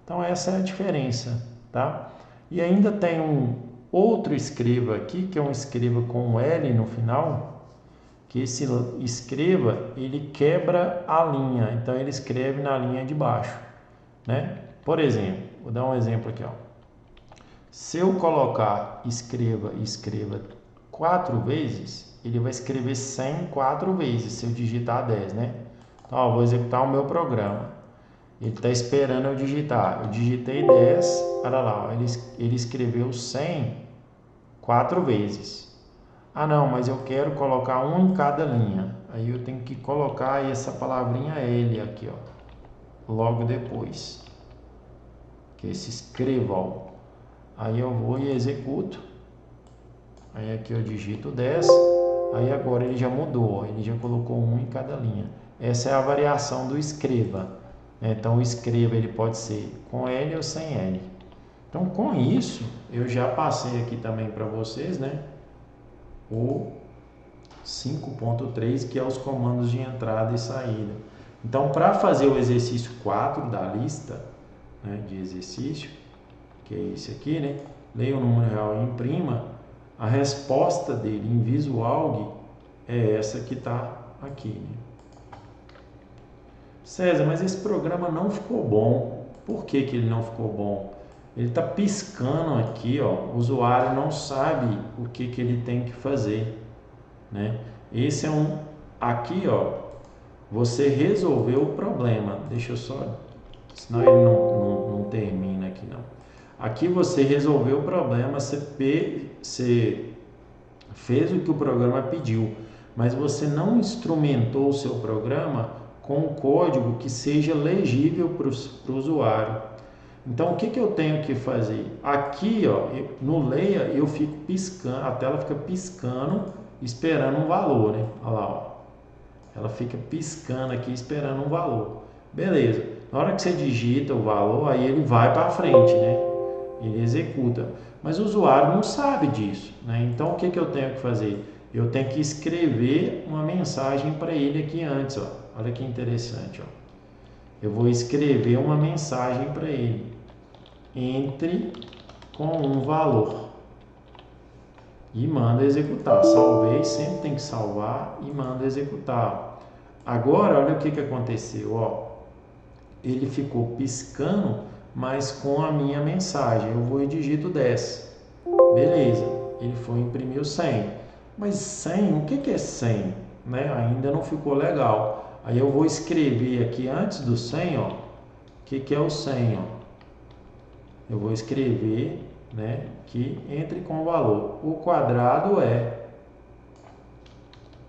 Então essa é a diferença, tá? E ainda tem um outro escreva aqui, que é um escreva com um L no final, que esse escreva, ele quebra a linha, então ele escreve na linha de baixo, né? Por exemplo, vou dar um exemplo aqui, ó. Se eu colocar escreva 4 vezes, ele vai escrever 100 4 vezes, se eu digitar 10, né? Então, ó, vou executar o meu programa. Ele está esperando eu digitar. Eu digitei 10, olha lá, ó, ele escreveu 100 4 vezes. Ah, não, mas eu quero colocar um em cada linha. Aí eu tenho que colocar essa palavrinha L aqui, ó, logo depois. Que é esse escreva, ó. Aí eu vou e executo. Aí aqui eu digito 10. Aí agora ele já mudou, ó, ele já colocou um em cada linha. Essa é a variação do escreva. Então o escreva ele pode ser com L ou sem L. Então com isso eu já passei aqui também para vocês, né? O 5.3, que é os comandos de entrada e saída. Então, para fazer o exercício 4 da lista, né, de exercício, que é esse aqui, né? Leia o número real e imprima. A resposta dele em Visualg é essa que está aqui, né? César, mas esse programa não ficou bom. Por que ele não ficou bom? Ele está piscando aqui, ó, o usuário não sabe o que ele tem que fazer, né? Esse é aqui, ó, você resolveu o problema. Deixa eu só, senão ele não termina aqui não. Aqui você resolveu o problema, você fez o que o programa pediu, mas você não instrumentou o seu programa com um código que seja legível para o usuário. Então, o que eu tenho que fazer? Aqui, ó, no leia, eu fico piscando, a tela fica piscando, esperando um valor, né? Olha lá, ó. ela fica piscando aqui esperando um valor. Beleza. Na hora que você digita o valor, aí ele vai para frente, né? Ele executa. Mas o usuário não sabe disso, né? Então o que eu tenho que fazer? Eu tenho que escrever uma mensagem para ele aqui antes, ó. Olha que interessante, ó. Eu vou escrever uma mensagem para ele. Entre com um valor. E manda executar. Salvei, sempre tem que salvar e manda executar. Agora, olha o que aconteceu, ó. Ele ficou piscando, mas com a minha mensagem. Eu vou e digito 10. Beleza. Ele foi imprimir o 100. Mas 100, o que é 100? Né? Ainda não ficou legal. Aí eu vou escrever aqui antes do 100, ó. O que é o 100, ó? Eu vou escrever, né, que entre com o valor. O quadrado é,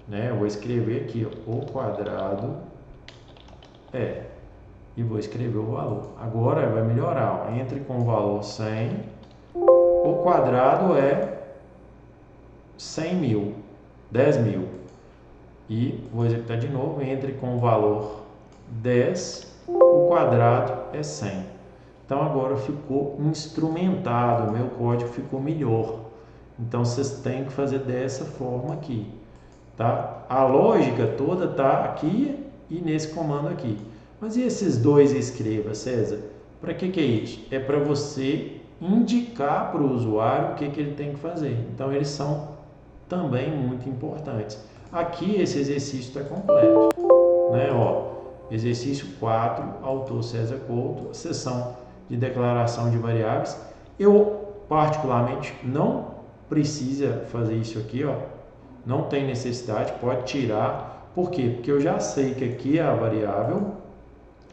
né, eu vou escrever aqui, ó, o quadrado é, e vou escrever o valor. Agora vai melhorar, ó, entre com o valor 100, o quadrado é 100 mil, 10 mil. E vou executar de novo, entre com o valor 10, o quadrado é 100. Então agora ficou instrumentado, o meu código ficou melhor. Então vocês têm que fazer dessa forma aqui, tá? A lógica toda tá aqui e nesse comando aqui. Mas e esses dois escreva, César? Para que é isso? É para você indicar para o usuário o que ele tem que fazer. Então eles são também muito importantes. Aqui esse exercício está completo, né? Ó, exercício 4, autor César Couto, seção de declaração de variáveis. Eu particularmente não precisa fazer isso aqui, ó. Não tem necessidade, pode tirar. Por quê? Porque eu já sei que aqui é a variável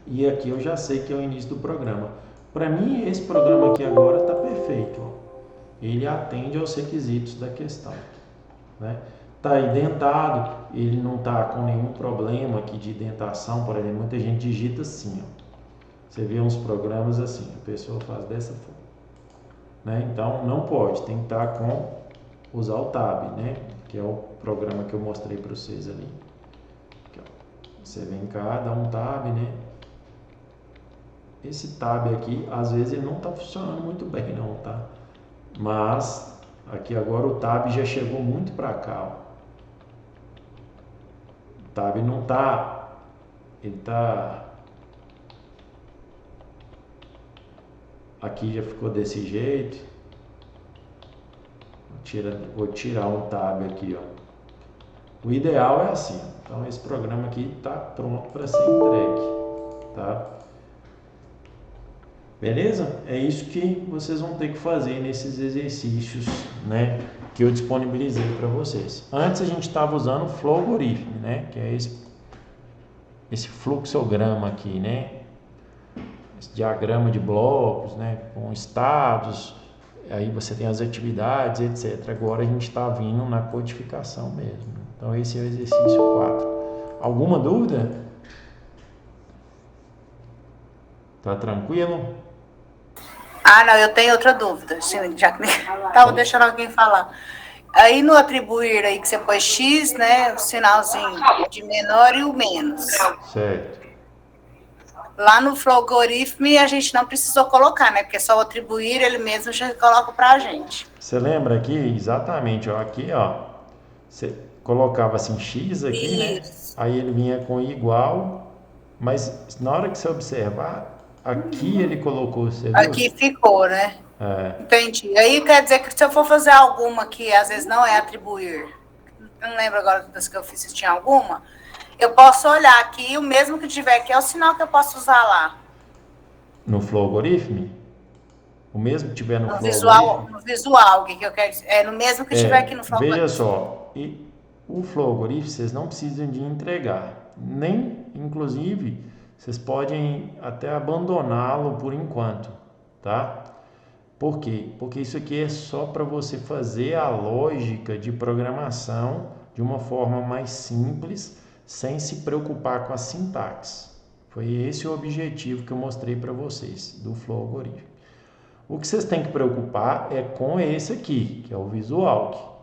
e aqui eu já sei que é o início do programa. Para mim, esse programa aqui agora está perfeito, ó. Ele atende aos requisitos da questão, né? Está identado, ele não está com nenhum problema aqui de indentação, por exemplo, muita gente digita assim, ó. Você vê uns programas assim, a pessoa faz dessa forma, né? Então não pode, tem que estar com, usar o tab, né? Que é o programa que eu mostrei para vocês ali. Aqui, ó. Você vem cá, dá um tab, né? Esse tab aqui, às vezes ele não está funcionando muito bem não, tá? Mas aqui agora o tab já chegou muito para cá, ó. O tab não tá, ele tá aqui, já ficou desse jeito. Vou tirar um tab aqui, ó. O ideal é assim, ó. Então esse programa aqui está pronto para ser entregue, tá? Beleza? É isso que vocês vão ter que fazer nesses exercícios, né, que eu disponibilizei para vocês. Antes a gente estava usando o Flowgorithm, né, que é esse fluxograma aqui, né, esse diagrama de blocos, né, com estados, aí você tem as atividades, etc. Agora a gente está vindo na codificação mesmo. Então esse é o exercício 4. Alguma dúvida? Tá tranquilo? Ah, não, eu tenho outra dúvida, sim, já que estava deixando alguém falar. Aí no atribuir aí que você pôs X, né, o sinalzinho de menor e o menos. Certo. Lá no Flowgorithm a gente não precisou colocar, né, porque só o atribuir ele mesmo já coloca para a gente. Você lembra aqui? Exatamente, ó, aqui, ó, você colocava assim X aqui, Isso. né, aí ele vinha com igual, mas na hora que você observar, aqui ele colocou, você viu? Aqui ficou, né? É. Entendi. Aí quer dizer que se eu for fazer alguma que às vezes não é atribuir, eu não lembro agora das que eu fiz se tinha alguma, eu posso olhar aqui, o mesmo que tiver aqui é o sinal que eu posso usar lá. No Flowgorithm? O mesmo que tiver no Flowgorithm? No visual, o que eu quero dizer? É no mesmo que tiver aqui no Flowgorithm. Veja só, e o Flowgorithm vocês não precisam de entregar, nem, inclusive, vocês podem até abandoná-lo por enquanto, tá? Por quê? Porque isso aqui é só para você fazer a lógica de programação de uma forma mais simples, sem se preocupar com a sintaxe. Foi esse o objetivo que eu mostrei para vocês do Flowgorithm. O que vocês têm que preocupar é com esse aqui, que é o visual.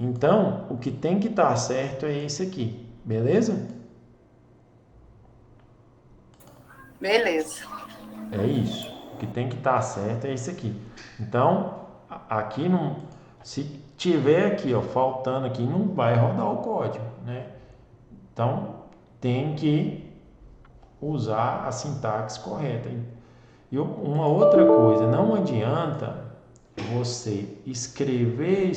Então, o que tem que estar certo é esse aqui. Beleza? Beleza. É isso. O que tem que estar certo é isso aqui. Então, aqui não, se tiver aqui, ó, faltando aqui, não vai rodar o código, né? Então, tem que usar a sintaxe correta. E uma outra coisa, não adianta você escrever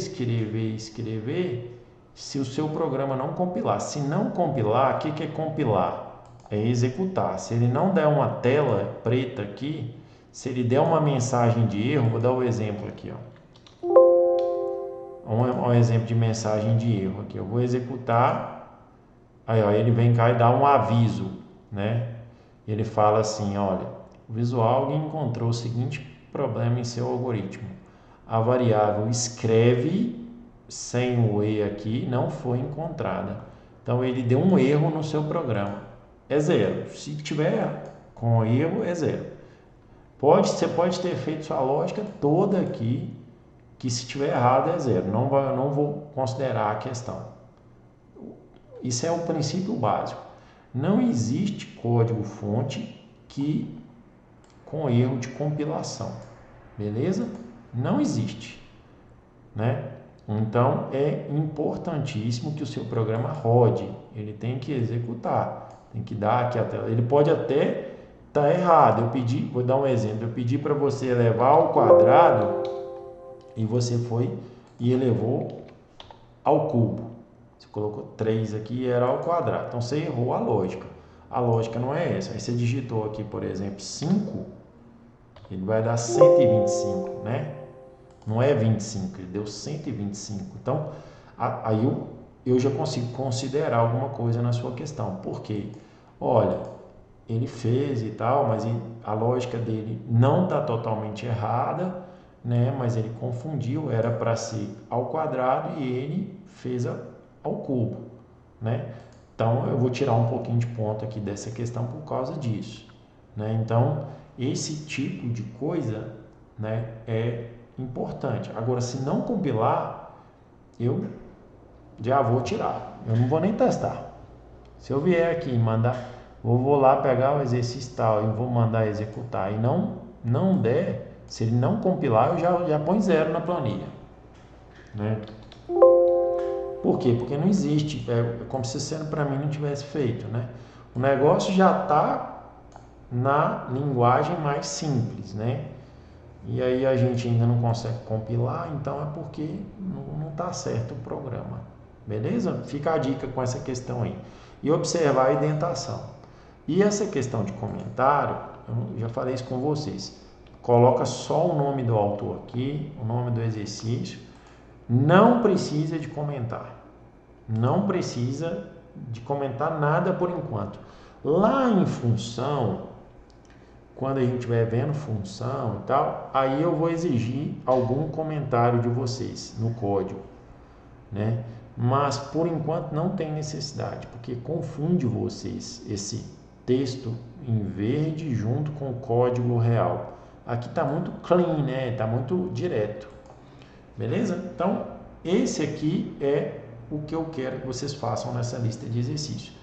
se o seu programa não compilar. Se não compilar, o que é compilar? É executar. Se ele não der uma tela preta aqui, se ele der uma mensagem de erro, vou dar o exemplo aqui, ó. Um exemplo de mensagem de erro aqui. Eu vou executar, aí ó, ele vem cá e dá um aviso, né? Ele fala assim, olha, o Visual encontrou o seguinte problema em seu algoritmo. A variável escreve sem o E aqui não foi encontrada. Então ele deu um erro no seu programa. É zero. Se tiver com erro, é zero. Você pode ter feito sua lógica toda aqui, que se tiver errado é zero. Não vou considerar a questão. Isso é o princípio básico. Não existe código-fonte com erro de compilação. Beleza? Não existe, né? Então é importantíssimo que o seu programa rode. Ele tem que executar, tem que dar aqui a tela. Ele pode até estar errado. Vou dar um exemplo. Eu pedi para você elevar ao quadrado e você foi e elevou ao cubo. Você colocou 3 aqui e era ao quadrado. Então você errou a lógica. A lógica não é essa. Aí você digitou aqui, por exemplo, 5, ele vai dar 125, né? Não é 25, ele deu 125. Então, aí eu já consigo considerar alguma coisa na sua questão. Por quê? Olha, ele fez e tal, mas a lógica dele não está totalmente errada, né? Mas ele confundiu, era para ser ao quadrado e ele fez ao cubo, né? Então, eu vou tirar um pouquinho de ponto aqui dessa questão por causa disso, né? Então, esse tipo de coisa, né, é importante. Agora, se não compilar, eu já vou tirar. Eu não vou nem testar. Se eu vier aqui e mandar, vou lá pegar o exercício tal e vou mandar executar e não der, se ele não compilar, eu já põe 0 na planilha, né? Por quê? Porque não existe. É como se sendo para mim não tivesse feito, né? O negócio já está na linguagem mais simples, né? E aí a gente ainda não consegue compilar, então é porque não está certo o programa. Beleza? Fica a dica com essa questão aí. E observar a indentação. E essa questão de comentário, eu já falei isso com vocês. Coloca só o nome do autor aqui, o nome do exercício. Não precisa de comentar. Não precisa de comentar nada por enquanto. Lá em função, quando a gente estiver vendo função e tal, aí eu vou exigir algum comentário de vocês no código, né? Mas por enquanto não tem necessidade, porque confunde vocês esse texto em verde junto com o código real. Aqui está muito clean, né? Está muito direto. Beleza? Então, esse aqui é o que eu quero que vocês façam nessa lista de exercícios.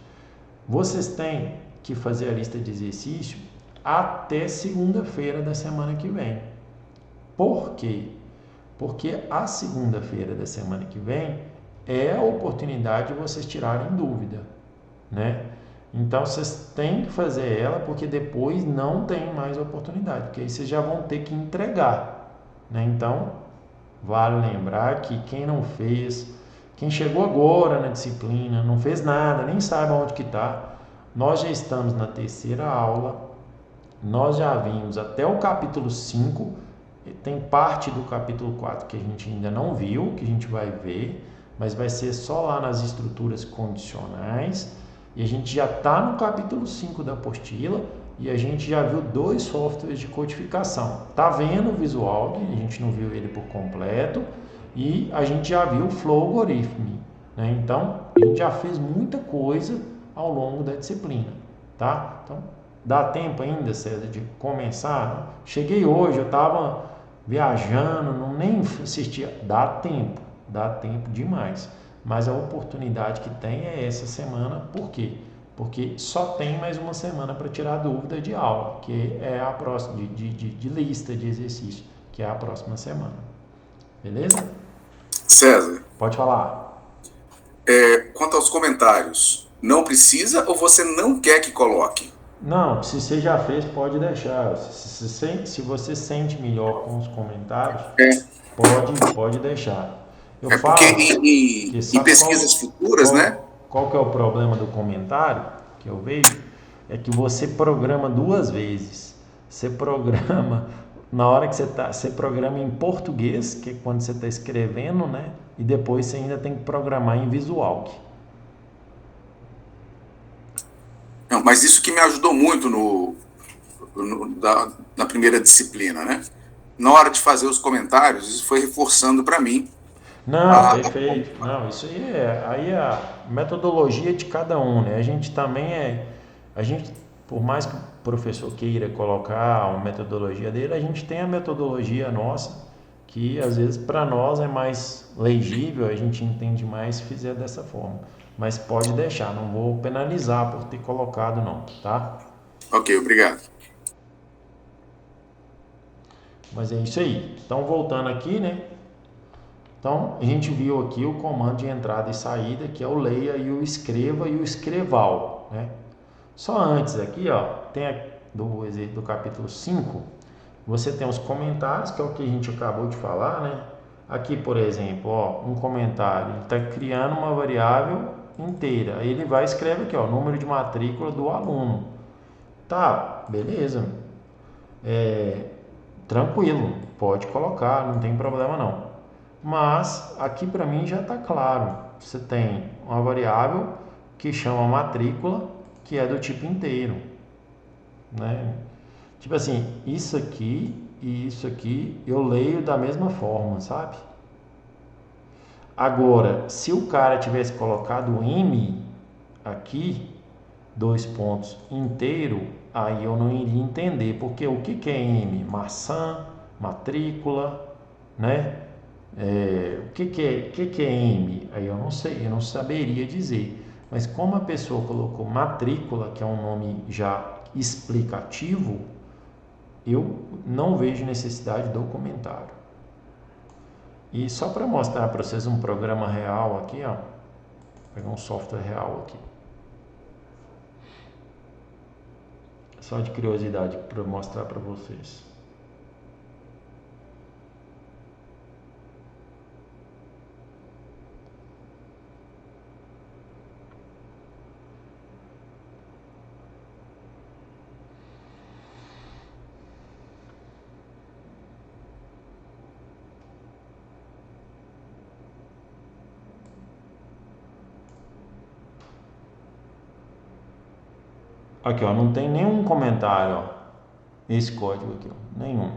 Vocês têm que fazer a lista de exercício até segunda-feira da semana que vem. Por quê? Porque a segunda-feira da semana que vem é a oportunidade de vocês tirarem dúvida, né? Então, vocês têm que fazer ela, porque depois não tem mais oportunidade, porque aí vocês já vão ter que entregar, né? Então, vale lembrar que quem não fez, quem chegou agora na disciplina, não fez nada, nem sabe onde que está, nós já estamos na terceira aula, nós já vimos até o capítulo 5, tem parte do capítulo 4 que a gente ainda não viu, que a gente vai ver, mas vai ser só lá nas estruturas condicionais, e a gente já está no capítulo 5 da apostila, e a gente já viu 2 softwares de codificação. Está vendo o Visual, a gente não viu ele por completo, e a gente já viu o Flow Algorithm, né? Então, a gente já fez muita coisa ao longo da disciplina, tá? Então, dá tempo ainda, César, de começar? Cheguei hoje, eu estava viajando, nem assistia. Dá tempo demais. Mas a oportunidade que tem é essa semana. Por quê? Porque só tem mais uma semana para tirar dúvida de aula, que é a próxima, de lista de exercício, que é a próxima semana. Beleza? César, Pode falar. quanto aos comentários, não precisa ou você não quer que coloque? Não, se você já fez, pode deixar. Se você sente melhor com os comentários, pode deixar. Eu falo, Porque que em sabe pesquisas futuras, né? qual que é o problema do comentário que eu vejo? É que você programa duas vezes. Você programa na hora que você programa em português, que é quando você está escrevendo, né? E depois você ainda tem que programar em visual. Não, mas isso que me ajudou muito na primeira disciplina, né? Na hora de fazer os comentários, isso foi reforçando para mim. Não, perfeito. Não, isso aí é a metodologia de cada um, né? A gente também por mais que o professor queira colocar uma metodologia dele, a gente tem a metodologia nossa, que às vezes para nós é mais legível, a gente entende mais se fizer dessa forma. Mas pode deixar, não vou penalizar por ter colocado não, tá? Ok, obrigado. Mas é isso aí. Então voltando aqui, né? Então, a gente viu aqui o comando de entrada e saída, que é o leia e o escreva e o escreval, né? Só antes aqui, ó, tem do capítulo 5, você tem os comentários, que é o que a gente acabou de falar, né? Aqui, por exemplo, ó, um comentário, ele está criando uma variável inteira. Aí ele vai e escreve aqui, ó, número de matrícula do aluno. Tá, beleza. Tranquilo, pode colocar, não tem problema não. Mas aqui para mim já está claro. Você tem uma variável que chama matrícula, que é do tipo inteiro, né? Tipo assim, isso aqui e isso aqui eu leio da mesma forma, sabe? Agora, se o cara tivesse colocado M aqui, 2 pontos inteiro, aí eu não iria entender, porque o que é M? Maçã, matrícula, né? O que é M? Aí eu não sei, eu não saberia dizer. Mas como a pessoa colocou matrícula, que é um nome já explicativo, eu não vejo necessidade do comentário. E só para mostrar para vocês um programa real aqui, ó, vou pegar um software real aqui. Só de curiosidade para mostrar para vocês. Aqui, ó, não tem nenhum comentário, ó, esse código aqui, ó, nenhum.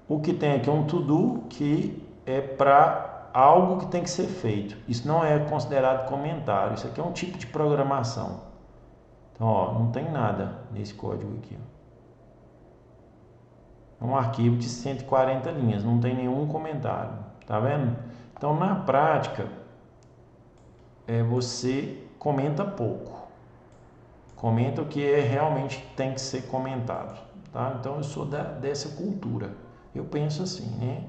O que tem aqui é um to-do, que é para algo que tem que ser feito. Isso não é considerado comentário, isso aqui é um tipo de programação. Então, ó, não tem nada nesse código aqui, ó. É um arquivo de 140 linhas, não tem nenhum comentário, tá vendo? Então, na prática, você comenta pouco. Comenta o que realmente tem que ser comentado, tá? Então eu sou dessa cultura. Eu penso assim, né?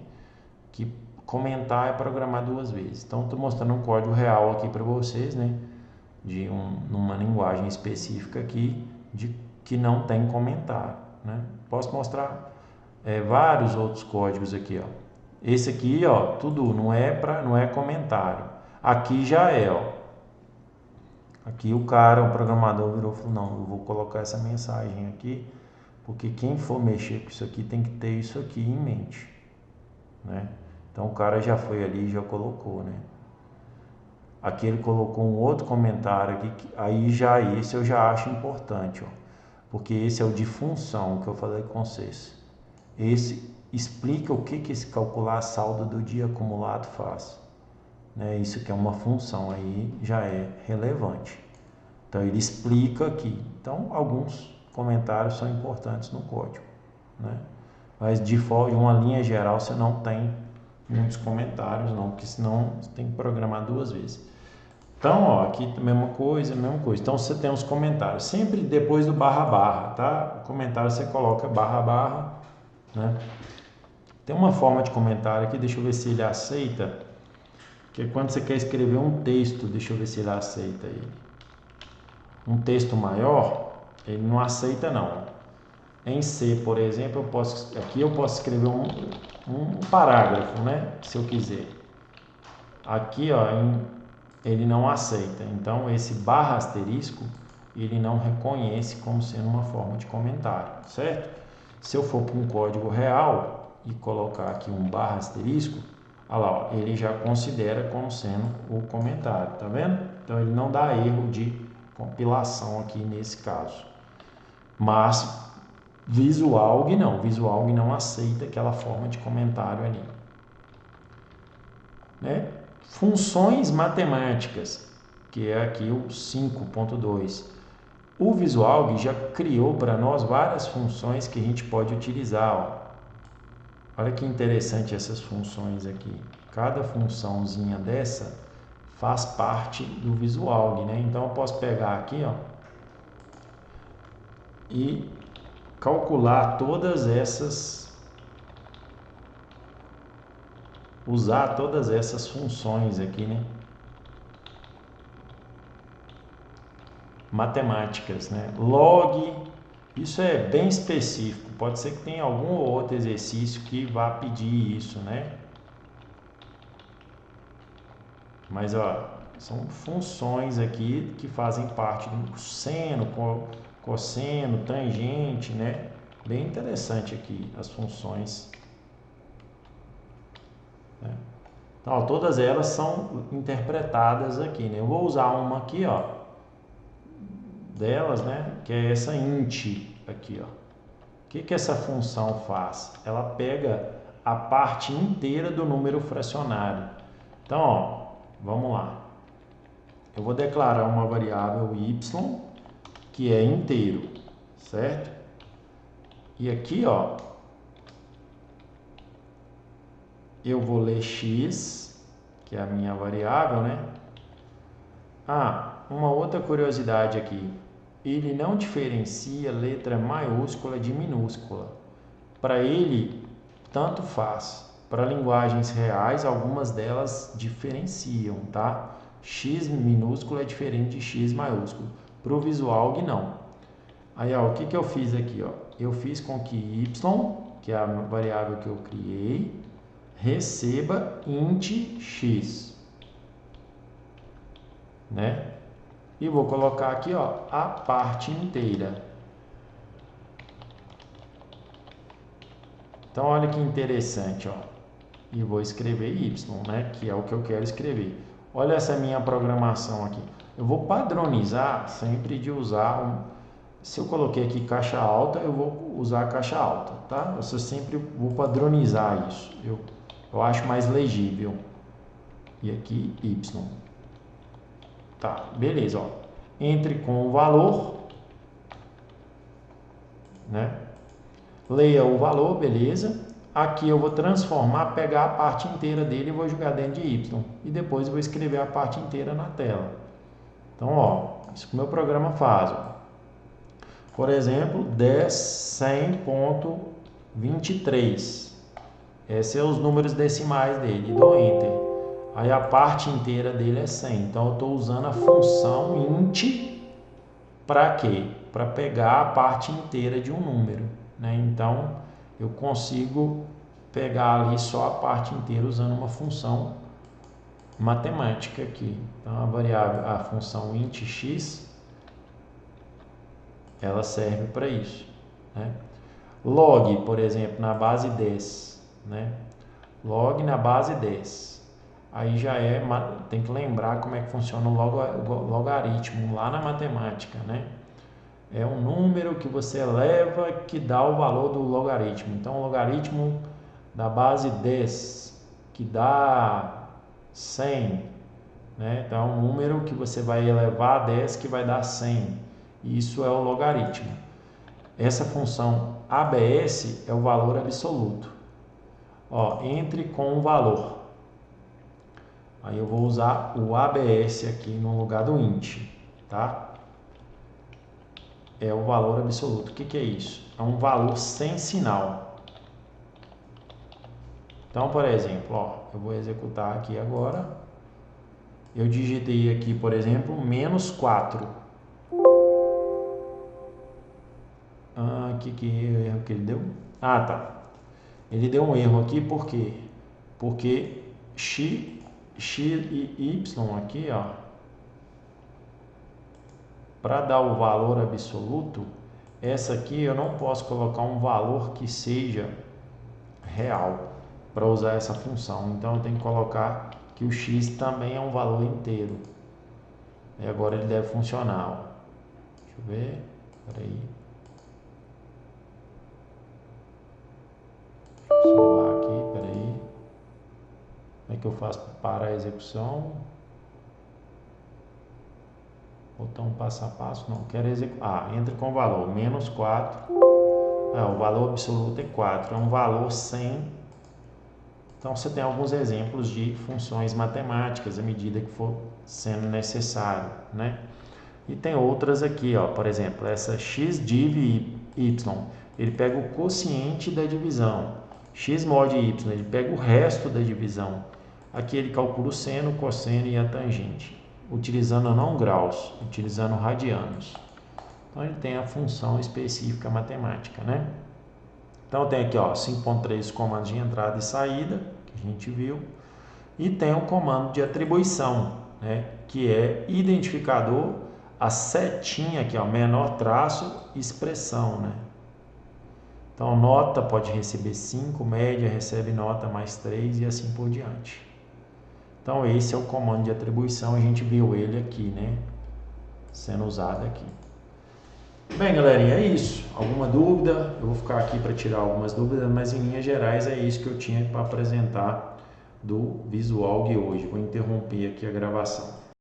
Que comentar é programar duas vezes. Então estou mostrando um código real aqui para vocês, né? Numa linguagem específica aqui que não tem comentário, né? Posso mostrar vários outros códigos aqui, ó. Esse aqui, ó, tudo não é comentário. Aqui já é, ó. Aqui o programador virou e falou, não, eu vou colocar essa mensagem aqui, porque quem for mexer com isso aqui tem que ter isso aqui em mente, né? Então o cara já foi ali e já colocou, né? Aqui ele colocou um outro comentário aqui, aí esse eu já acho importante, ó, porque esse é o de função que eu falei com vocês. Esse explica o que esse calcular saldo do dia acumulado faz. Isso que é uma função, aí já é relevante. Então ele explica aqui. Então alguns comentários são importantes no código, né? Mas de uma linha geral você não tem muitos comentários não, porque senão você tem que programar 2 vezes. Então, ó, aqui mesma coisa. Então você tem os comentários, sempre depois do barra, tá? O comentário você coloca barra, né? Tem uma forma de comentário aqui, deixa eu ver se ele aceita, que é quando você quer escrever um texto, deixa eu ver se ele aceita aí. Um texto maior, ele não aceita não. Em C, por exemplo, aqui eu posso escrever um parágrafo, né? Se eu quiser. Aqui, ó, ele não aceita. Então, esse barra asterisco, ele não reconhece como sendo uma forma de comentário, certo? Se eu for para um código real e colocar aqui um barra asterisco, olha lá, ó, ele já considera como sendo o comentário, tá vendo? Então, ele não dá erro de compilação aqui nesse caso. Mas VisuAlg não. VisuAlg não aceita aquela forma de comentário ali, né? Funções matemáticas, que é aqui o 5.2. O VisuAlg já criou para nós várias funções que a gente pode utilizar. Ó. Olha que interessante essas funções aqui. Cada funçãozinha dessa faz parte do VisuAlg, né? Então eu posso pegar aqui, ó, e calcular todas essas, usar todas essas funções aqui, né? Matemáticas, né? Log, isso é bem específico. Pode ser que tenha algum ou outro exercício que vá pedir isso, né? Mas, ó, são funções aqui que fazem parte do seno, cosseno, tangente, né? Bem interessante aqui as funções. Né? Então, ó, todas elas são interpretadas aqui, né? Eu vou usar uma aqui, ó, delas, né? Que é essa int aqui, ó. O que essa função faz? Ela pega a parte inteira do número fracionário. Então, ó, vamos lá. Eu vou declarar uma variável y que é inteiro, certo? E aqui, ó, eu vou ler x, que é a minha variável, né? Ah, uma outra curiosidade aqui. Ele não diferencia letra maiúscula de minúscula. Para ele, tanto faz. Para linguagens reais, algumas delas diferenciam, tá? X minúsculo é diferente de X maiúsculo. Para o VisuAlg, não. Aí, ó, o que eu fiz aqui, ó? Eu fiz com que y, que é a variável que eu criei, receba int x, né? E vou colocar aqui, ó, a parte inteira. Então, olha que interessante, ó. E vou escrever y, né? Que é o que eu quero escrever. Olha essa minha programação aqui. Eu vou padronizar sempre de usar se eu coloquei aqui caixa alta, eu vou usar caixa alta, tá? Eu sempre vou padronizar isso. Eu acho mais legível. E aqui y. Tá, beleza, ó. Entre com o valor, né? Leia o valor, beleza. Aqui eu vou transformar, pegar a parte inteira dele e vou jogar dentro de y. E depois eu vou escrever a parte inteira na tela. Então, ó, isso que o meu programa faz, ó. Por exemplo, 10.100.23. Esses são os números decimais dele. Dou Enter. Aí a parte inteira dele é 100. Então eu estou usando a função int para quê? Para pegar a parte inteira de um número, né? Então eu consigo pegar ali só a parte inteira usando uma função matemática aqui. Então a variável, a função int x, ela serve para isso, né? Log, por exemplo, na base 10, né? Log na base 10. Aí já tem que lembrar como é que funciona o logaritmo lá na matemática, né? É um número que você eleva que dá o valor do logaritmo. Então, o logaritmo da base 10, que dá 100, né? Então, é um número que você vai elevar a 10 que vai dar 100. Isso é o logaritmo. Essa função ABS é o valor absoluto. Ó, entre com o valor. Aí eu vou usar o ABS aqui no lugar do int, tá? É o valor absoluto. O que é isso? É um valor sem sinal. Então, por exemplo, ó, eu vou executar aqui agora. Eu digitei aqui, por exemplo, -4. Que erro que ele deu? Ah, tá. Ele deu um erro aqui, por quê? Porque x e y aqui, ó, para dar o valor absoluto, essa aqui eu não posso colocar um valor que seja real para usar essa função. Então eu tenho que colocar que o x também é um valor inteiro. E agora ele deve funcionar. Ó. Deixa eu ver. Peraí. Deixa eu salvar aqui. Peraí. Como é que eu faço para parar a execução? Botão passo a passo. Não, quero executar. Entre com o valor. -4. O valor absoluto é 4. É um valor sem. Então, você tem alguns exemplos de funções matemáticas à medida que for sendo necessário, né? E tem outras aqui, ó, por exemplo, essa x div y, ele pega o quociente da divisão. X mod y, ele pega o resto da divisão. Aqui ele calcula o seno, o cosseno e a tangente, utilizando não graus, utilizando radianos. Então, ele tem a função específica matemática, né? Então, tem aqui, ó, 5.3 comandos de entrada e saída, que a gente viu. E tem o comando de atribuição, né, que é identificador, a setinha aqui, ó, menor traço, expressão, né? Então, nota pode receber 5, média recebe nota mais 3 e assim por diante. Então, esse é o comando de atribuição, a gente viu ele aqui, né, sendo usado aqui. Bem, galerinha, é isso. Alguma dúvida? Eu vou ficar aqui para tirar algumas dúvidas, mas em linhas gerais é isso que eu tinha para apresentar do Visual de hoje. Vou interromper aqui a gravação.